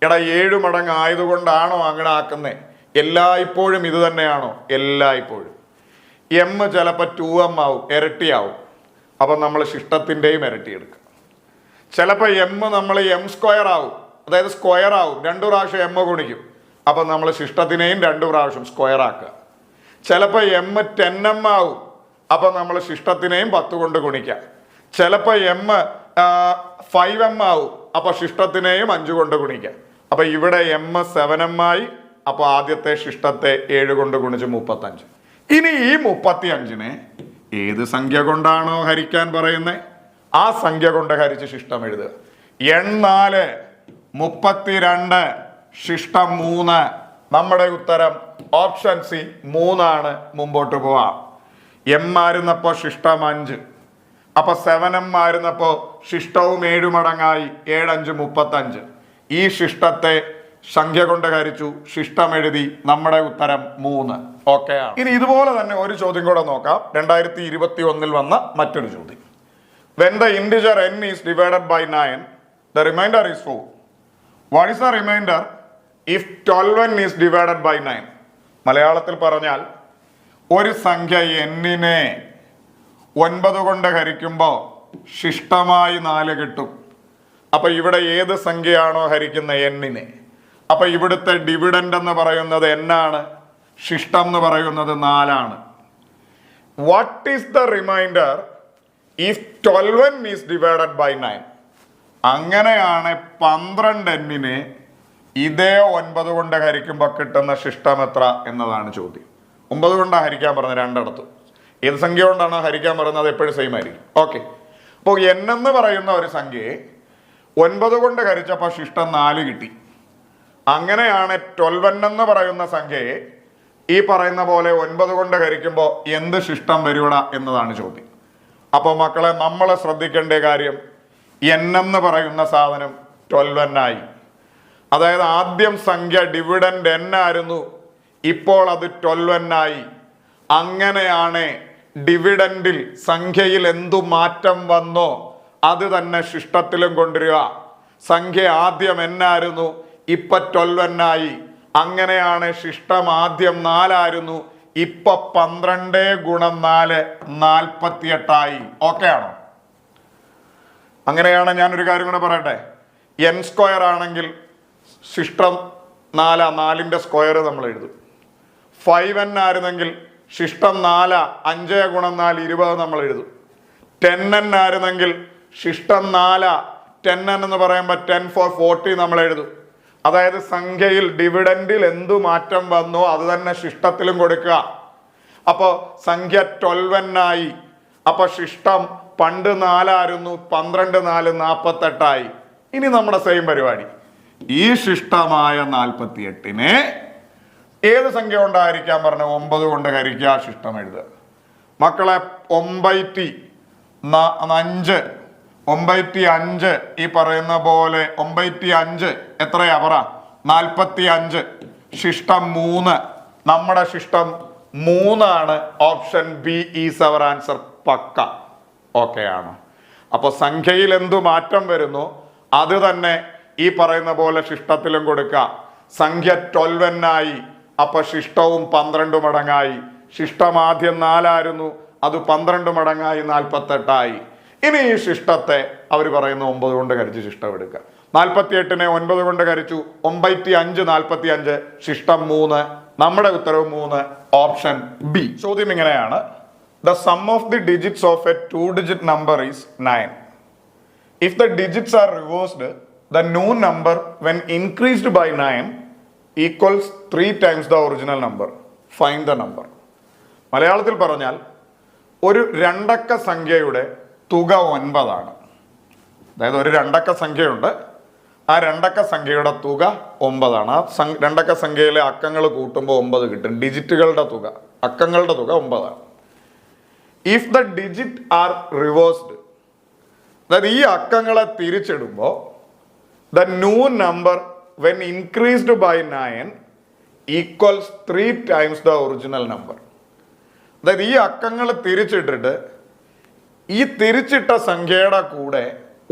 7 മടങ്ങ് ആയതുകൊണ്ടാണോ അങ്ങനെ ആക്കുന്നത്? എല്ലായ്പ്പോഴും ഇത് തന്നെയാണോ? എല്ലായ്പ്പോഴും m ചിലപ്പോൾ 2m ആവും, ഇരട്ടിയാവും. അപ്പം നമ്മൾ ശിഷ്ടത്തിൻ്റെയും ഇരട്ടി എടുക്കുക. ചിലപ്പോൾ m നമ്മൾ m² ആവും, അതായത് സ്ക്വയർ ആവും, 2 പ്രാവശ്യം m ഗുണിക്കും. അപ്പം നമ്മൾ ശിഷ്ടത്തിനെയും 2 പ്രാവശ്യം സ്ക്വയർ ആക്കുക. ചിലപ്പോൾ m 10m ആവും, അപ്പം നമ്മൾ ശിഷ്ടത്തിനെയും 10 കൊണ്ട് ഗുണിക്കുക. ചിലപ്പോൾ m 5m ആവും, അപ്പൊ ശിഷ്ടത്തിനെയും 5 കൊണ്ട് ഗുണിക്കുക. അപ്പൊ ഇവിടെ m 7m ആയി. അപ്പൊ ആദ്യത്തെ ശിഷ്ടത്തെ 7 കൊണ്ട് ഗുണിച്ച് 35. ഇനി ഈ 35നെ ഏത് സംഖ്യ കൊണ്ടാണോ ഹരിക്കാൻ പറയുന്നത് ആ സംഖ്യ കൊണ്ട് ഹരിച്ച് ശിഷ്ടം എഴുതുക. 4 32 ശിഷ്ടം 3. നമ്മുടെ ഉത്തരം ഓപ്ഷൻ സി 3 ആണ്. മുമ്പോട്ട് പോവാം. m ആയിരുന്നപ്പോ ശിഷ്ടം 5, അപ്പൊ 7m ആയിരുന്നപ്പോ ശിഷ്ടവും 7 മടങ്ങായി. 7×5 35. ഈ ശിഷ്ടത്തെ സംഖ്യ കൊണ്ട് ഹരിച്ചു, ശിഷ്ടം എഴുതി, നമ്മുടെ ഉത്തരം 3. ഓക്കെ ആണ്. ഇനി ഇതുപോലെ തന്നെ ഒരു ചോദ്യം കൂടെ നോക്കാം. 2021 വന്ന മറ്റൊരു ചോദ്യം. When the integer n is divided by 9, the remainder is 4. What is the remainder if 12n is divided by 9? മലയാളത്തിൽ പറഞ്ഞാൽ ഒരു സംഖ്യ n-നെ 9 കൊണ്ട് ഹരിക്കുമ്പോൾ ശിഷ്ടമായി 4 കിട്ടും. അപ്പൊ ഇവിടെ ഏത് സംഖ്യയാണോ ഹരിക്കുന്ന n-നെ, അപ്പൊ ഇവിടുത്തെ ഡിവിഡൻഡ് എന്ന് പറയുന്നത് n ആണ്, ശിഷ്ടം എന്ന് പറയുന്നത് 4 ആണ്. What is the remainder if 12n is divided by 9? അങ്ങനെയാണ് 12n-നെ ഇതേ 9 കൊണ്ട് ഹരിക്കുമ്പോൾ കിട്ടുന്ന ശിഷ്ടം എത്ര എന്നതാണ് ചോദ്യം. 9 കൊണ്ടാണ് ഹരിക്കാൻ പറഞ്ഞത് രണ്ടിടത്തും. ഏത് സംഖ്യ കൊണ്ടാണോ ഹരിക്കാൻ പറയുന്നത് എപ്പോഴും സെയിം ആയിരിക്കും. ഓക്കെ, അപ്പോൾ n എന്ന് പറയുന്ന ഒരു സംഖ്യയെ 9 കൊണ്ട് ഹരിച്ചപ്പോൾ ശിഷ്ടം 4 കിട്ടി. അങ്ങനെയാണ് 12n എന്ന് പറയുന്ന സംഖ്യയെ ഈ പറയുന്ന പോലെ 9 കൊണ്ട് ഹരിക്കുമ്പോൾ എന്ത് ശിഷ്ടം വരൂട എന്നതാണ് ചോദ്യം. അപ്പോൾ മക്കളെ, നമ്മൾ ശ്രദ്ധിക്കേണ്ട കാര്യം, n എന്ന് പറയുന്ന സാധനം 12n ആയി. അതായത് ആദ്യം സംഖ്യ ഡിവിഡൻഡ് n ആയിരുന്നു, ഇപ്പോൾ അത് 12n ആയി. അങ്ങനെയാണ് ഡിവിഡൻഡിൽ സംഖ്യയിൽ എന്തു മാറ്റം വന്നോ അത് തന്നെ ശിഷ്ടത്തിലും കൊണ്ടുവരിക. സംഖ്യ ആദ്യം n ആയിരുന്നു, ഇപ്പൊ 12n ആയി. അങ്ങനെയാണ് ശിഷ്ടം ആദ്യം 4 ആയിരുന്നു, ഇപ്പൊ 12 ഗുണം 4 48 ഓക്കെ ആണോ? അങ്ങനെയാണ്. ഞാനൊരു കാര്യം കൂടെ പറയട്ടെ. n² ആണെങ്കിൽ ശിഷ്ടം 4, 4ന്റെ സ്ക്വയർ നമ്മൾ എഴുതും. 5n ആയിരുന്നെങ്കിൽ ശിഷ്ടം 4, 5 ഗുണം 4 20 നമ്മൾ എഴുതും. 10n ആയിരുന്നെങ്കിൽ ശിഷ്ടം 4, 10n എന്ന് പറയുമ്പോൾ 10 for 40 നമ്മൾ എഴുതും. അതായത് സംഖ്യയിൽ ഡിവിഡൻഡിൽ എന്തു മാറ്റം വന്നോ അത് തന്നെ ശിഷ്ടത്തിലും കൊടുക്കുക. അപ്പോൾ സംഖ്യ 12n ആയി. അപ്പൊ ശിഷ്ടം പണ്ട് 4 ആയിരുന്നു, 12 4 48 ഇനി നമ്മുടെ സെയിം പരിപാടി. ഈ ശിഷ്ടമായ 48-നെ ഏത് സംഖ്യ കൊണ്ടായിരിക്കാൻ പറഞ്ഞ 9 കൊണ്ട് ഹരിക്കുക, ശിഷ്ടം എഴുതുക. മക്കളെ, 95 ഈ പറയുന്ന പോലെ 95 എത്രയാ പറ? 45. ശിഷ്ടം 3. നമ്മുടെ ശിഷ്ടം 3 ആണ്. Option B is our answer. പക്ക ഓക്കെ ആണ്. അപ്പൊ സംഖ്യയിൽ എന്തു മാറ്റം വരുന്നു അത് തന്നെ ഈ പറയുന്ന പോലെ ശിഷ്ടത്തിലും കൊടുക്കുക. സംഖ്യ 12n ആയി, അപ്പൊ ശിഷ്ടവും 12 മടങ്ങായി. ശിഷ്ടം ആദ്യം 4 ആയിരുന്നു, അത് 12 മടങ്ങായി 48 ഇനി ഈ ശിഷ്ടത്തെ അവർ പറയുന്ന 9 കൊണ്ട് ഹരിച്ച് ശിഷ്ടം എടുക്കുക. 48-നെ 9 കൊണ്ട് ഹരിച്ചു, 95 45, ശിഷ്ടം 3. നമ്മുടെ ഉത്തരവ് 3, ഓപ്ഷൻ ബി. ചോദ്യം ഇങ്ങനെയാണ്. The sum of the digits of A 2-digit number is 9. If the digits are reversed, the new number when increased by 9 equals 3 times the original number. Find the number. മലയാളത്തിൽ പറഞ്ഞാൽ ഒരു രണ്ടക്ക സംഖ്യയുടെ തുക 9 ആണ്. അതായത് ഒരു രണ്ടക്ക സംഖ്യയുണ്ട്, ആ രണ്ടക്ക സംഖ്യയുടെ തുക 9 ആണ്. ആ രണ്ടക്ക സംഖ്യയിലെ അക്കങ്ങൾ കൂട്ടുമ്പോൾ 9 കിട്ടും. ഡിജിറ്റുകളുടെ തുക, അക്കങ്ങളുടെ തുക 9 ആണ്. If the digit are reversed, അതായത് ഈ അക്കങ്ങളെ തിരിച്ചിടുമ്പോൾ the new number when increased by 9 equals 3 times the original number. അതായത് ഈ അക്കങ്ങൾ തിരിച്ചിട്ടിട്ട് ഈ തിരിച്ചിട്ട സംഖ്യയുടെ കൂടെ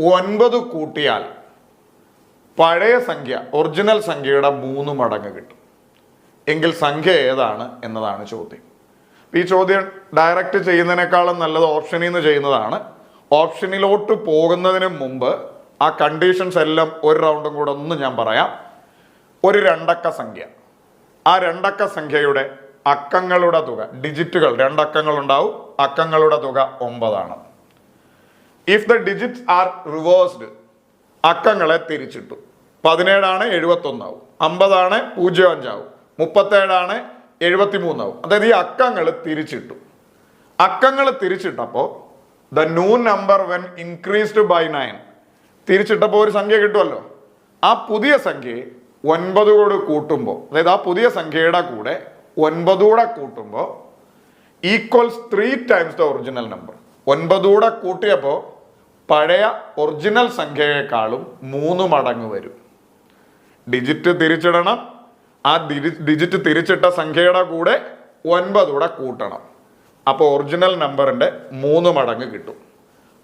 9 കൂട്ടിയാൽ പഴയ സംഖ്യ, ഒറിജിനൽ സംഖ്യയുടെ 3 മടങ്ങ് കിട്ടും. എങ്കിൽ സംഖ്യ ഏതാണ് എന്നതാണ് ചോദ്യം. ഈ ചോദ്യം ഡയറക്റ്റ് ചെയ്യുന്നതിനേക്കാളും നല്ലത് ഓപ്ഷനിൽ നിന്ന് ചെയ്യുന്നതാണ്. ഓപ്ഷനിലോട്ട് പോകുന്നതിന് മുമ്പ് ആ കണ്ടീഷൻസ് എല്ലാം ഒരു റൗണ്ടും കൂടെ ഒന്ന് ഞാൻ പറയാം. ഒരു രണ്ടക്ക സംഖ്യ, ആ രണ്ടക്ക സംഖ്യയുടെ അക്കങ്ങളുടെ തുക, ഡിജിറ്റുകൾ 2 അക്കങ്ങൾ ഉണ്ടാവും, അക്കങ്ങളുടെ തുക 9 ആണ്. If the digits are reversed, അക്കങ്ങളെ തിരിച്ചിട്ടു. 17 ആണ് 71 ആവും, 50 ആണ് 05 ആവും, 37 ആണ് 73 ആവും. അതായത് ഈ അക്കങ്ങൾ തിരിച്ചിട്ടു. അക്കങ്ങൾ തിരിച്ചിട്ടപ്പോൾ the new number when increased by 9, തിരിച്ചിട്ടപ്പോൾ ഒരു സംഖ്യ കിട്ടുമല്ലോ. ആ പുതിയ സംഖ്യയെ 9 കൂടെ കൂട്ടുമ്പോൾ, അതായത് ആ പുതിയ സംഖ്യയുടെ കൂടെ 9 കൂടെ കൂട്ടുമ്പോൾ equals 3 times the original number. 9 കൂടെ കൂട്ടിയപ്പോൾ പഴയ ഒറിജിനൽ സംഖ്യയെക്കാളും 3 മടങ്ങ് വരും. ഡിജിറ്റ് തിരിച്ചിടണം, ആ ഡിജിറ്റ് തിരിച്ചിട്ട സംഖ്യയുടെ കൂടെ 9 കൂടെ കൂട്ടണം. അപ്പോൾ ഒറിജിനൽ നമ്പറിൻ്റെ 3 മടങ്ങ് കിട്ടും.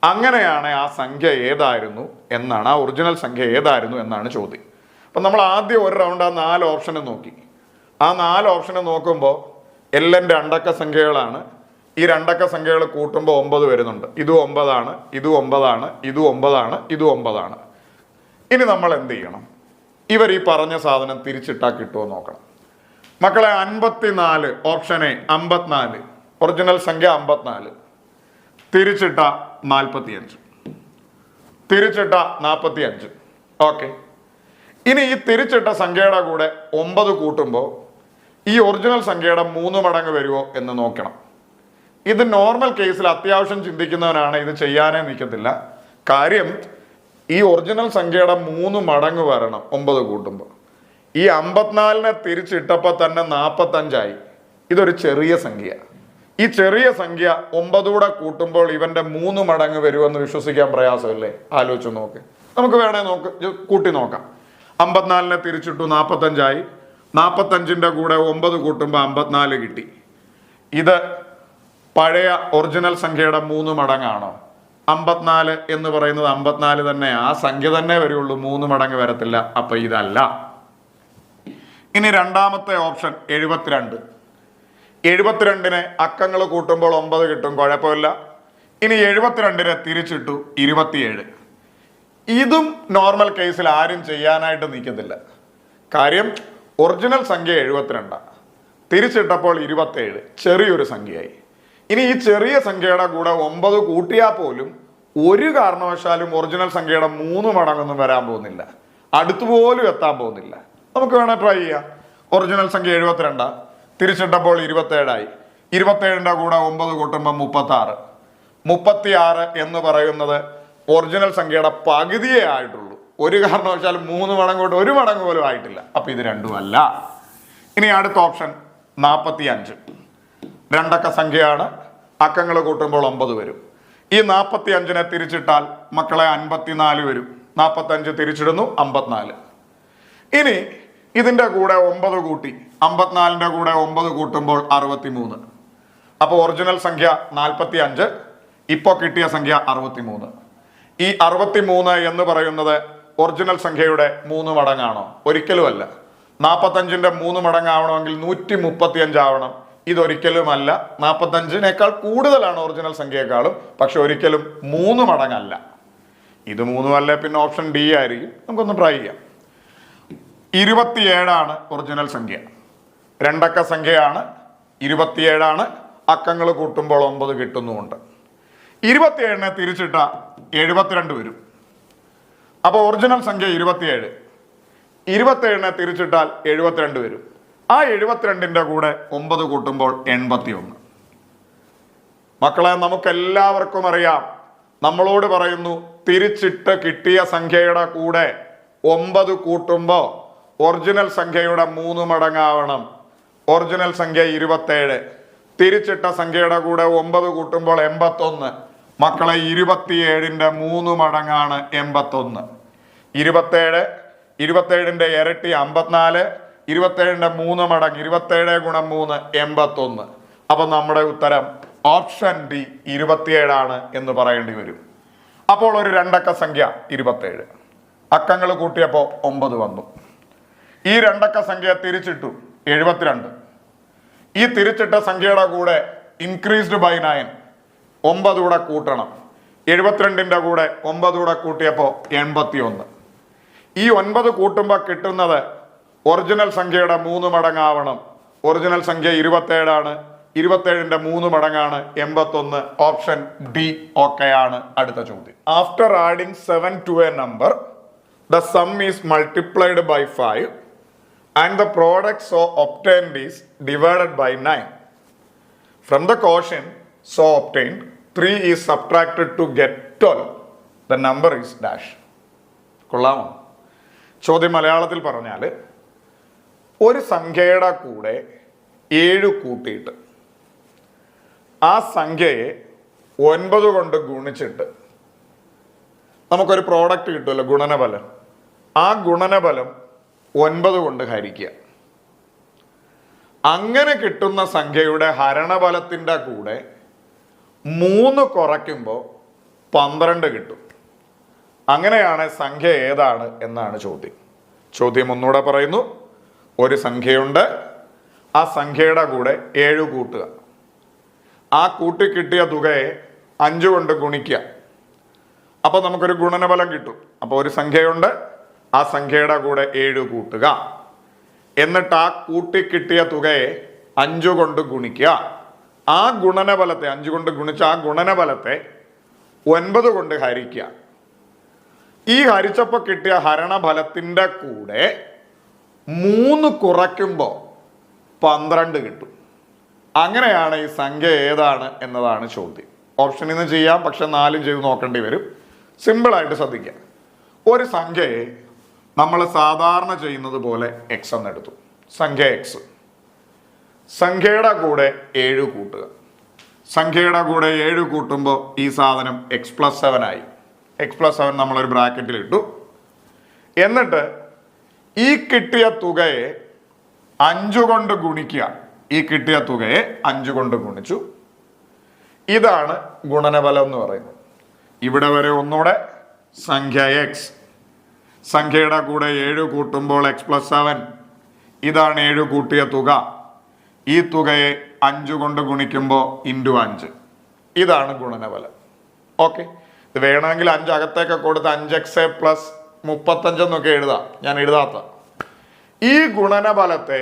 അങ്ങനെയാണ് ആ സംഖ്യ ഏതായിരുന്നു എന്നാണ്, ആ ഒറിജിനൽ സംഖ്യ ഏതായിരുന്നു എന്നാണ് ചോദ്യം. അപ്പം നമ്മൾ ആദ്യം ഒരു റൗണ്ട് ആ 4 ഓപ്ഷന് നോക്കി. ആ 4 ഓപ്ഷന് നോക്കുമ്പോൾ എല്ലാം 2 അക്ക സംഖ്യകളാണ്. ഈ 2 അക്ക സംഖ്യകൾ കൂട്ടുമ്പോൾ 9 വരുന്നുണ്ട്. ഇതും 9 ആണ്, ഇതും 9 ആണ്, ഇതും 9 ആണ്, ഇതും 9 ആണ്. ഇനി നമ്മൾ എന്ത് ചെയ്യണം? ഇവർ ഈ പറഞ്ഞ സാധനം തിരിച്ചിട്ടാൽ കിട്ടുമോ നോക്കണം. മക്കളെ 54, ഓപ്ഷൻ എ 54, ഒറിജിനൽ സംഖ്യ 54, തിരിച്ചിട്ട 45, തിരിച്ചിട്ട 45. ഓക്കെ, ഇനി ഈ തിരിച്ചിട്ട സംഖ്യയുടെ കൂടെ 9 കൂട്ടുമ്പോൾ ഈ ഒറിജിനൽ സംഖ്യയുടെ 3 മടങ്ങ് വരുമോ എന്ന് നോക്കണം. ഇത് നോർമൽ കേസിൽ അത്യാവശ്യം ചിന്തിക്കുന്നവനാണ് ഇത് ചെയ്യാനേ നിൽക്കത്തില്ല. കാര്യം ഈ ഒറിജിനൽ സംഖ്യയുടെ 3 മടങ്ങ് വരണം 9 കൂട്ടുമ്പോൾ. ഈ 54നെ തിരിച്ചിട്ടപ്പോൾ തന്നെ 45ആയി. ഇതൊരു ചെറിയ സംഖ്യ. ഈ ചെറിയ സംഖ്യ 9 കൂടെ കൂട്ടുമ്പോൾ ഇവന്റെ 3 മടങ്ങ് വരുമെന്ന് വിശ്വസിക്കാൻ പ്രയാസമല്ലേ? ആലോചിച്ച് നോക്ക്. നമുക്ക് വേണേ കൂട്ടി നോക്കാം. 54നെ തിരിച്ചിട്ടു 45ആയി. 45ന്റെ കൂടെ 9 കൂട്ടുമ്പോൾ 54 കിട്ടി. ഇത് പഴയ ഒറിജിനൽ സംഖ്യയുടെ 3 മടങ്ങാണോ? 54 എന്ന് പറയുന്നത് 54 തന്നെ, ആ സംഖ്യ തന്നെ വരുള്ളൂ, 3 മടങ്ങ് വരത്തില്ല. അപ്പൊ ഇതല്ല. ഇനി രണ്ടാമത്തെ ഓപ്ഷൻ 72. 72നെ അക്കങ്ങൾ കൂട്ടുമ്പോൾ 9 കിട്ടും, കുഴപ്പമില്ല. ഇനി 72നെ തിരിച്ചിട്ടു 27. ഇതും നോർമൽ കേസിൽ ആരും ചെയ്യാനായിട്ട് നിൽക്കത്തില്ല. കാര്യം ഒറിജിനൽ സംഖ്യ 72, തിരിച്ചിട്ടപ്പോൾ 27, ചെറിയൊരു സംഖ്യയായി. ഇനി ഈ ചെറിയ സംഖ്യയുടെ കൂടെ 9 കൂട്ടിയാൽ പോലും ഒരു കാരണവശാലും ഒറിജിനൽ സംഖ്യയുടെ 3 മടങ്ങൊന്നും വരാൻ പോകുന്നില്ല, അടുത്തുപോലും എത്താൻ പോകുന്നില്ല. നമുക്ക് വേണേൽ ട്രൈ ചെയ്യാം. ഒറിജിനൽ സംഖ്യ 72, തിരിച്ചിട്ടപ്പോൾ 27ആയി. 27ന്റെ കൂടെ 9 കൂട്ടുമ്പോൾ 36. 36 എന്ന് പറയുന്നത് ഒറിജിനൽ സംഖ്യയുടെ പകുതിയേ ആയിട്ടുള്ളൂ. ഒരു കാരണവശാലും 3 മടങ്ങ് കൊണ്ട് 1 മടങ്ങ് പോലും ആയിട്ടില്ല. അപ്പൊ ഇത് രണ്ടും അല്ല. ഇനി അടുത്ത ഓപ്ഷൻ 45. 2 അക്ക സംഖ്യയാണ്, അക്കങ്ങൾ കൂട്ടുമ്പോൾ 9 വരും. ഈ 45നെ തിരിച്ചിട്ടാൽ മക്കളെ 54 വരും. 45 തിരിച്ചിടുന്നു 54. ഇനി ഇതിന്റെ കൂടെ 9 കൂട്ടി, 54ന്റെ കൂടെ 9 കൂട്ടുമ്പോൾ 63. അപ്പോൾ ഒറിജിനൽ സംഖ്യ 45, ഇപ്പോൾ കിട്ടിയ സംഖ്യ 63. ഈ 63 എന്ന് പറയുന്നത് ഒറിജിനൽ സംഖ്യയുടെ 3 മടങ്ങാണോ? ഒരിക്കലുമല്ല. 45ന്റെ 3 മടങ്ങാവണമെങ്കിൽ 135 ആവണം. ഇതൊരിക്കലുമല്ല. 45നേക്കാൾ കൂടുതലാണ് ഒറിജിനൽ സംഖ്യയെക്കാളും, പക്ഷെ ഒരിക്കലും 3 മടങ്ങല്ല. ഇത് 3 അല്ലേ, പിന്നെ ഓപ്ഷൻ ഡി ആയിരിക്കും. നമുക്കൊന്ന് ട്രൈ ചെയ്യാം. 27 ഒറിജിനൽ സംഖ്യ, 2 അക്ക സംഖ്യയാണ്, 27, അക്കങ്ങൾ കൂട്ടുമ്പോൾ 9 കിട്ടുന്നുമുണ്ട്. 27നെ തിരിച്ചിട്ട 72 വരും. അപ്പോൾ ഒറിജിനൽ സംഖ്യ 27, 27നെ തിരിച്ചിട്ടാൽ 72 വരും. ആ 72ന്റെ കൂടെ 9 കൂട്ടുമ്പോൾ 81. മക്കളെ, നമുക്കെല്ലാവർക്കും അറിയാം, നമ്മളോട് പറയുന്നു തിരിച്ചിട്ട് കിട്ടിയ സംഖ്യയുടെ കൂടെ 9 കൂട്ടുമ്പോൾ ഒറിജിനൽ സംഖ്യയുടെ 3 മടങ്ങാവണം. ഒറിജിനൽ സംഖ്യ 27, തിരിച്ചിട്ട സംഖ്യയുടെ കൂടെ 9 കൂട്ടുമ്പോൾ 81. മക്കളെ, 27ന്റെ 3 മടങ്ങാണ് 81. 27ന്റെ ഇരട്ടി 54, 27ന്റെ 3 മടങ്ങ് 27 ഗുണം 3 81. അപ്പൊ നമ്മുടെ ഉത്തരം ഓപ്ഷൻ ഡി 27 എന്ന് പറയേണ്ടി വരും. അപ്പോൾ ഒരു 2 അക്ക സംഖ്യ 27, അക്കങ്ങൾ കൂട്ടിയപ്പോൾ 9 വന്നു. ഈ 2 അക്ക സംഖ്യ തിരിച്ചിട്ടു 72. ഈ തിരിച്ചിട്ട സംഖ്യയുടെ കൂടെ ഇൻക്രീസ്ഡ് ബൈ 9, 9 കൂടെ കൂട്ടണം. 72ന്റെ കൂടെ 9 കൂടെ കൂട്ടിയപ്പോൾ 81. ഈ 9 കൂട്ടുമ്പോൾ കിട്ടുന്നത് ഒറിജിനൽ സംഖ്യയുടെ 3 മടങ്ങാവണം. ഒറിജിനൽ സംഖ്യ 27, 27ന്റെ 3 മടങ്ങാണ് 81. ഓപ്ഷൻ ഡി ഓക്കെയാണ്. അടുത്ത ചോദ്യം. After adding 7 to a number, the sum is multiplied by 5 and the product so obtained is divided by 9. From the quotient so obtained, 3 is subtracted to get 12. The number is dash. കൊള്ളാമോ? ചോദ്യം മലയാളത്തിൽ പറഞ്ഞാൽ, ഒരു സംഖ്യയുടെ കൂടെ 7 കൂട്ടിയിട്ട് ആ സംഖ്യയെ 9 കൊണ്ട് ഗുണിച്ചിട്ട് നമുക്കൊരു പ്രോഡക്റ്റ് കിട്ടുമല്ലോ, ഗുണനഫലം. ആ ഗുണനഫലം 9 കൊണ്ട് ഹരിക്കുക. അങ്ങനെ കിട്ടുന്ന സംഖ്യയുടെ ഹരണഫലത്തിൻ്റെ കൂടെ 3 കുറയ്ക്കുമ്പോൾ 12 കിട്ടും. അങ്ങനെയാണ് സംഖ്യ ഏതാണ് എന്നാണ് ചോദ്യം. ചോദ്യം ഒന്നുകൂടെ പറയുന്നു. ഒരു സംഖ്യയുണ്ട്, ആ സംഖ്യയുടെ കൂടെ 7 കൂട്ടുക. ആ കൂട്ടി കിട്ടിയ തുകയെ 5 കൊണ്ട് ഗുണിക്കുക. അപ്പോൾ നമുക്കൊരു ഗുണനഫലം കിട്ടും. അപ്പോൾ ഒരു സംഖ്യയുണ്ട്, ആ സംഖ്യയുടെ കൂടെ 7 കൂട്ടുക. എന്നിട്ട് ആ കൂട്ടി കിട്ടിയ തുകയെ 5 കൊണ്ട് ഗുണിക്കുക. ആ ഗുണനഫലത്തെ 5 കൊണ്ട് ഗുണിച്ച ആ ഗുണനഫലത്തെ 9 കൊണ്ട് ഹരിക്കുക. ഈ ഹരിച്ചപ്പോൾ കിട്ടിയ ഹരണഫലത്തിൻ്റെ കൂടെ 3 കുറയ്ക്കുമ്പോൾ 12 കിട്ടും. അങ്ങനെയാണ് ഈ സംഖ്യ ഏതാണ് എന്നതാണ് ചോദ്യം. ഓപ്ഷനിൽ നിന്ന് ചെയ്യാം, പക്ഷെ 4 ചെയ്ത് നോക്കേണ്ടി വരും. സിമ്പിളായിട്ട് ശ്രദ്ധിക്കുക. ഒരു സംഖ്യയെ നമ്മൾ സാധാരണ ചെയ്യുന്നത് പോലെ എക്സ് എന്നെടുത്തു. സംഖ്യ എക്സ്. സംഖ്യയുടെ കൂടെ 7 കൂട്ടുക. സംഖ്യയുടെ കൂടെ 7 കൂട്ടുമ്പോൾ ഈ സാധനം x+7 ആയി. x+7 നമ്മളൊരു ബ്രാക്കറ്റിൽ ഇട്ടു. എന്നിട്ട് ഈ കിട്ടിയ തുകയെ 5 കൊണ്ട് ഗുണിക്കുക. ഈ കിട്ടിയ തുകയെ 5 കൊണ്ട് ഗുണിച്ചു. ഇതാണ് ഗുണനഫലം എന്ന് പറയുന്നത്. ഇവിടെ വരെ ഒന്നുകൂടെ സംഖ്യ എക്സ്, സംഖ്യയുടെ കൂടെ 7 കൂട്ടുമ്പോൾ x+7, ഇതാണ് 7 കൂട്ടിയ തുക. ഈ തുകയെ 5 കൊണ്ട് ഗുണിക്കുമ്പോൾ × 5, ഇതാണ് ഗുണനഫലം. ഓക്കെ, ഇത് വേണമെങ്കിൽ 5 അകത്തേക്ക് കൊടുത്ത് 5x + 35 എന്നൊക്കെ എഴുതാം. ഞാൻ എഴുതാത്ത ഈ ഗുണനഫലത്തെ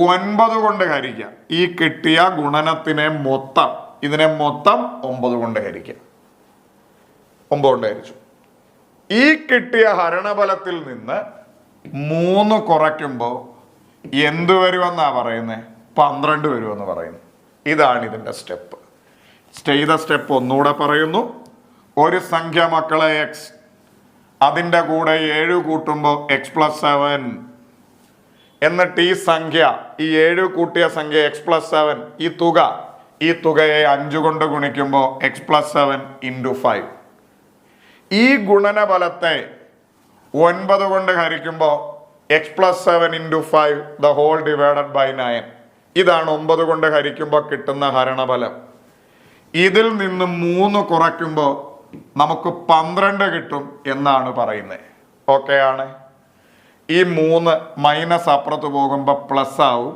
9 കൊണ്ട് ഹരിക്കുക. ഈ കിട്ടിയ ഗുണനത്തിനെ മൊത്തം, ഇതിനെ മൊത്തം 9 കൊണ്ട് ഹരിക്കുക. 9 കൊണ്ട് ഹരിച്ചു. ഈ കിട്ടിയ ഹരണഫലത്തിൽ നിന്ന് 3 കുറയ്ക്കുമ്പോൾ എന്ത് വരുമെന്നാ പറയുന്നത്? 12 വരുമെന്ന് പറയുന്നു. ഇതാണ് ഇതിൻ്റെ സ്റ്റെപ്പ്. ചെയ്ത സ്റ്റെപ്പ് ഒന്നുകൂടെ പറയുന്നു. ഒരു സംഖ്യ മക്കളെ എക്സ്, അതിൻ്റെ കൂടെ 7 കൂട്ടുമ്പോൾ x+7. എന്നിട്ട് ഈ സംഖ്യ, ഈ 7 കൂട്ടിയ സംഖ്യ x+7, ഈ തുകയെ 5 കൊണ്ട് ഗുണിക്കുമ്പോൾ x+7 × 5. ഈ ഗുണനഫലത്തെ 9 കൊണ്ട് ഹരിക്കുമ്പോൾ x+7 × 5 the whole divided by 9. ഇതാണ് 9 കൊണ്ട് ഹരിക്കുമ്പോൾ കിട്ടുന്ന ഹരണഫലം. ഇതിൽ നിന്ന് 3 കുറയ്ക്കുമ്പോൾ നമുക്ക് 12 കിട്ടും എന്നാണ് പറയുന്നത്. ഓക്കെ ആണ്. ഈ 3 മൈനസ് അപ്പുറത്ത് പോകുമ്പോൾ പ്ലസ് ആവും.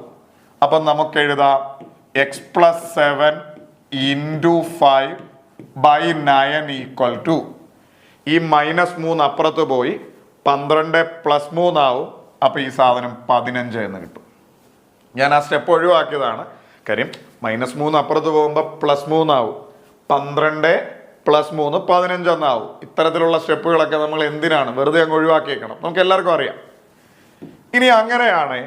അപ്പം നമുക്ക് എഴുതാം x+7 × 5/9 = ഈ -3 അപ്പുറത്ത് പോയി 12 + 3 ആവും. അപ്പോൾ ഈ സാധനം 15 എന്ന് കിട്ടും. ഞാൻ ആ സ്റ്റെപ്പ് ഒഴിവാക്കിയതാണ്. കാര്യം -3 അപ്പുറത്ത് പോകുമ്പോൾ +3 ആവും. 12 + 3 15 എന്നാവും. ഇത്തരത്തിലുള്ള സ്റ്റെപ്പുകളൊക്കെ നമ്മൾ എന്തിനാണ് വെറുതെ അങ്ങ് ഒഴിവാക്കിയേക്കണം? നമുക്ക് എല്ലാവർക്കും അറിയാം. ഇനി അങ്ങനെയാണ്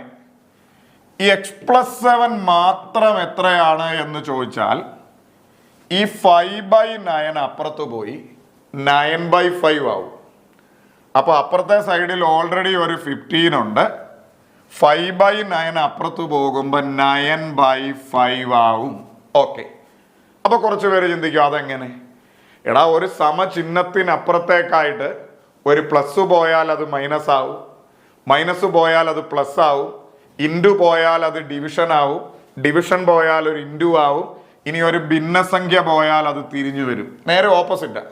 ഈ x+7 മാത്രം എത്രയാണ് എന്ന് ചോദിച്ചാൽ ഈ 5/9 അപ്പുറത്ത് പോയി 9/5 ആവും. അപ്പോൾ അപ്പുറത്തെ സൈഡിൽ ഓൾറെഡി ഒരു 15 ഉണ്ട്. 5/9 അപ്പുറത്ത് പോകുമ്പോൾ 9/5 ആവും. ഓക്കെ, അപ്പോൾ കുറച്ച് പേര് ചിന്തിക്കും അതെങ്ങനെ? എടാ, ഒരു സമചിഹ്നത്തിനപ്പുറത്തേക്കായിട്ട് ഒരു പ്ലസ് പോയാൽ അത് മൈനസ് ആവും, മൈനസ് പോയാൽ അത് പ്ലസ് ആവും, ഇൻറ്റു പോയാൽ അത് ഡിവിഷൻ ആവും, ഡിവിഷൻ പോയാൽ ഒരു ഇൻറ്റു ആവും. ഇനി ഒരു ഭിന്നസംഖ്യ പോയാൽ അത് തിരിഞ്ഞു വരും. നേരെ ഓപ്പോസിറ്റ്.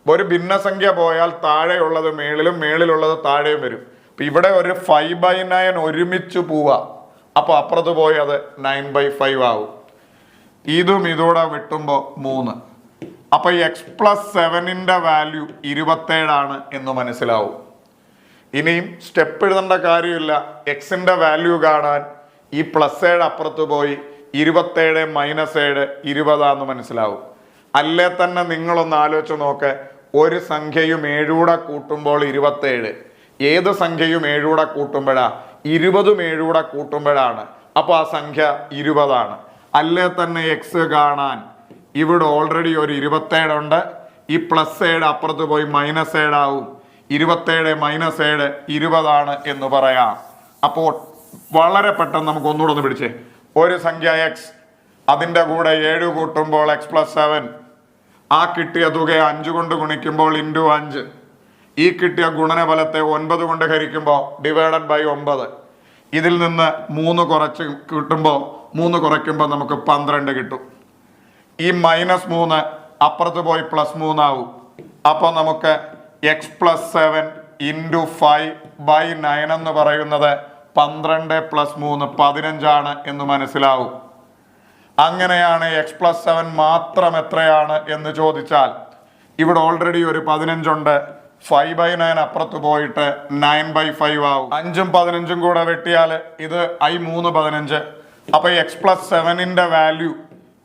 ഒരു ഭിന്നസംഖ്യ പോയാൽ താഴെയുള്ളത് മേളിലും മേളിലുള്ളത് താഴെയും വരും. അപ്പം ഇവിടെ ഒരു 5/9 ഒരുമിച്ച് പോവാ. അപ്പോൾ അപ്പുറത്ത് പോയി അത് 9/5 ആവും. ഇതും ഇതോടെ വെട്ടുമ്പോൾ 3. അപ്പോൾ ഈ x+7ന്റെ വാല്യൂ 27 എന്ന് മനസ്സിലാവും. ഇനിയും സ്റ്റെപ്പ് എഴുതേണ്ട കാര്യമില്ല. എക്സിന്റെ വാല്യൂ കാണാൻ ഈ +7 അപ്പുറത്ത് പോയി 27 - 7 20 മനസ്സിലാവും. അല്ലേ തന്നെ നിങ്ങളൊന്ന് ആലോചിച്ച് നോക്ക്. ഒരു സംഖ്യയും 7 കൂട്ടുമ്പോൾ 27. ഏത് സംഖ്യയും 7 കൂട്ടുമ്പോഴാ? 20 7 കൂട്ടുമ്പോഴാണ്. അപ്പോൾ ആ സംഖ്യ 20. അല്ലേ തന്നെ എക്സ് കാണാൻ ഇവിടെ ഓൾറെഡി ഒരു 27 ഉണ്ട്. ഈ +7 അപ്പുറത്ത് പോയി -7 ആവും. 27 - 7 20 എന്ന് പറയാം. അപ്പോൾ വളരെ പെട്ടെന്ന് നമുക്ക് ഒന്നുകൂടെ ഒന്ന് പിടിച്ചേ. ഒരു സംഖ്യ എക്സ്, അതിൻ്റെ കൂടെ 7 കൂട്ടുമ്പോൾ x+7, ആ കിട്ടിയ തുകയെ 5 കൊണ്ട് ഗുണിക്കുമ്പോൾ × 5, ഈ കിട്ടിയ ഗുണനഫലത്തെ 9 കൊണ്ട് ഹരിക്കുമ്പോൾ ഡിവൈഡഡ് ബൈ 9, ഇതിൽ നിന്ന് 3 കുറച്ച് കിട്ടുമ്പോൾ 3 കുറയ്ക്കുമ്പോൾ നമുക്ക് 12 കിട്ടും. ഈ -3 അപ്പുറത്ത് പോയി +3 ആവും. അപ്പോൾ നമുക്ക് x+7 × 5/9 എന്ന് പറയുന്നത് 12 + 3 15 എന്ന് മനസ്സിലാവും. അങ്ങനെയാണ് x+7 മാത്രം എത്രയാണ് എന്ന് ചോദിച്ചാൽ ഇവിടെ ഓൾറെഡി ഒരു 15 ഉണ്ട്. 5/9 അപ്പുറത്ത് പോയിട്ട് 9/5 ആവും. 5ഉം 15ഉം കൂടെ വെട്ടിയാൽ ഇത് 3 15. അപ്പൊ x+7ന്റെ വാല്യൂ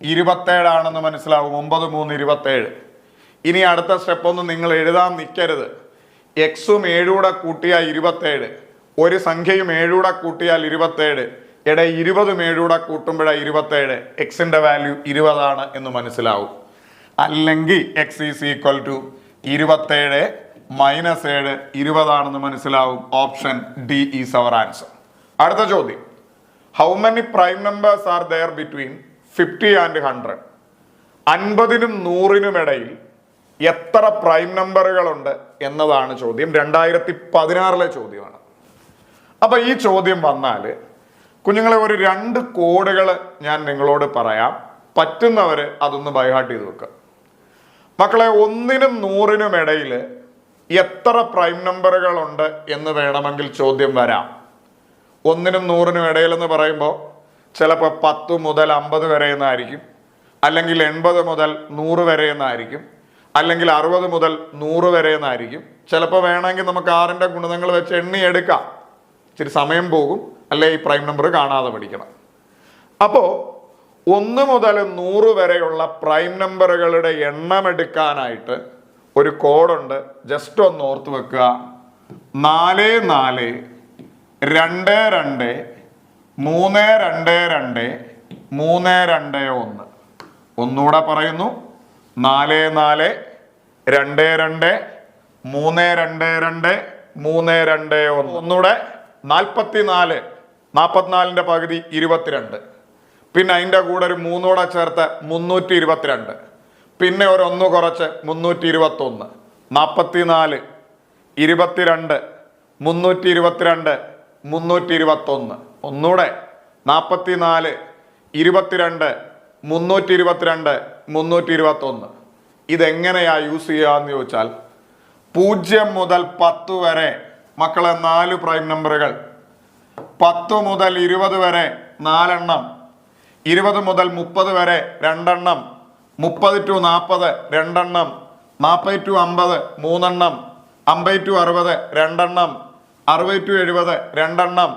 27 ആണെന്ന് മനസ്സിലാവും. 9 3 27. ഇനി അടുത്ത സ്റ്റെപ്പ് ഒന്നും നിങ്ങൾ എഴുതാൻ നിൽക്കരുത്. എക്സും 7 കൂട്ടിയാൽ 27, ഒരു സംഖ്യയും 7 കൂട്ടിയാൽ 27. 20 7 കൂട്ടുമ്പോഴാണ് 27. എക്സിന്റെ വാല്യൂ 20 ആണ് എന്ന് മനസ്സിലാവും. അല്ലെങ്കിൽ x ഈസ് ഈക്വൽ ടു 27 - 7 20 ആണെന്ന് മനസ്സിലാവും. Option D is our answer. അടുത്ത ചോദ്യം, how many prime numbers are there between 50 and 100? 50നും 100നും ഇടയിൽ എത്ര പ്രൈം നമ്പറുകളുണ്ട് എന്നതാണ് ചോദ്യം. 2016 ചോദ്യമാണ്. അപ്പൊ ഈ ചോദ്യം വന്നാൽ കുഞ്ഞുങ്ങളെ ഒരു 2 കോഡുകൾ ഞാൻ നിങ്ങളോട് പറയാം. പറ്റുന്നവർ അതൊന്ന് ബൈഹാർട്ട് ചെയ്ത് വെക്കുക. മക്കളെ, 1നും 100നും ഇടയിൽ എത്ര പ്രൈം നമ്പറുകളുണ്ട് എന്ന് വേണമെങ്കിൽ ചോദ്യം വരാം. 1നും 100നും ഇടയിൽ എന്ന് പറയുമ്പോൾ ചിലപ്പോൾ 10 മുതൽ 50 വരെ എന്നായിരിക്കും, അല്ലെങ്കിൽ 80 മുതൽ 100 വരെ എന്നായിരിക്കും, അല്ലെങ്കിൽ 60 മുതൽ 100 വരെ എന്നായിരിക്കും. ചിലപ്പോൾ വേണമെങ്കിൽ നമുക്ക് 6ന്റെ ഗുണിതങ്ങൾ വെച്ച് എണ്ണി എടുക്കാം. ഇച്ചിരി സമയം പോകും, അല്ലെ ഈ പ്രൈം നമ്പർ കാണാതെ പഠിക്കണം. അപ്പോൾ 1 മുതൽ 100 വരെയുള്ള പ്രൈം നമ്പറുകളുടെ എണ്ണം എടുക്കാനായിട്ട് ഒരു കോഡുണ്ട്. ജസ്റ്റ് ഒന്ന് ഓർത്ത് വെക്കുക. 4 4 2 2 3 2 2 3 2 1. ഒന്നുകൂടെ പറയുന്നു, 4 4 2 2 3 2 2 3 2 1. ഒന്നുകൂടെ 44. 44ന്റെ പകുതി 22. പിന്നെ അതിൻ്റെ കൂടെ ഒരു 3 കൂടെ ചേർത്ത് 322. പിന്നെ ഒരു 1 കുറച്ച് 321. 44 22 322 321. ഒന്നുകൂടെ 44 22 322 321. ഇതെങ്ങനെയാ യൂസ് ചെയ്യാന്ന് ചോദിച്ചാൽ 0 മുതൽ 10 വരെ മക്കളെ 4 പ്രൈം നമ്പറുകൾ, 10 മുതൽ 20 വരെ 4 എണ്ണം, 20 മുതൽ 30 വരെ 2 എണ്ണം, 30 to 40 2 എണ്ണം, 40 to 50 3 എണ്ണം, 50 to 60 2 എണ്ണം, 60 to 70 2 എണ്ണം,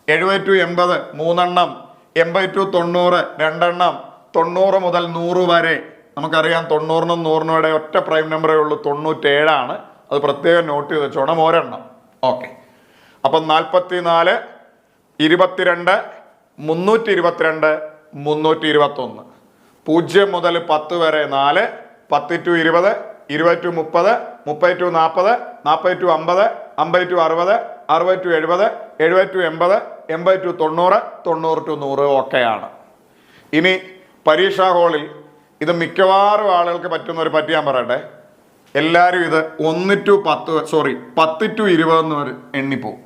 70 to 80 3 എണ്ണം, 80 to 90 2 എണ്ണം, 90 മുതൽ 100 വരെ. നമുക്കറിയാം 90നും 100നും ഇടയിൽ ഒറ്റ പ്രൈം നമ്പറേ ഉള്ളൂ, 97 ആണ്. അത് പ്രത്യേകം നോട്ട് ചെയ്ത് വെച്ചോണം, ഒരെണ്ണം. ഓക്കെ. അപ്പം 44 22 322 321. 0 മുതൽ 10 വരെ 4, 10 to 20 20 to 30 30 to 40 40 to 50 50 to 60 60 to 70 70 to 80 80 to 90 90 to 100 ഒക്കെയാണ്. ഇനി പരീക്ഷാ ഹാളിൽ ഇത് മിക്കവാറും ആളുകൾക്ക് പറ്റുന്ന ഒരു പറ്റി ഞാൻ പറയട്ടെ. എല്ലാവരും ഇത് 1 to 10 to 20 എന്നൊരു എണ്ണിപ്പോവും.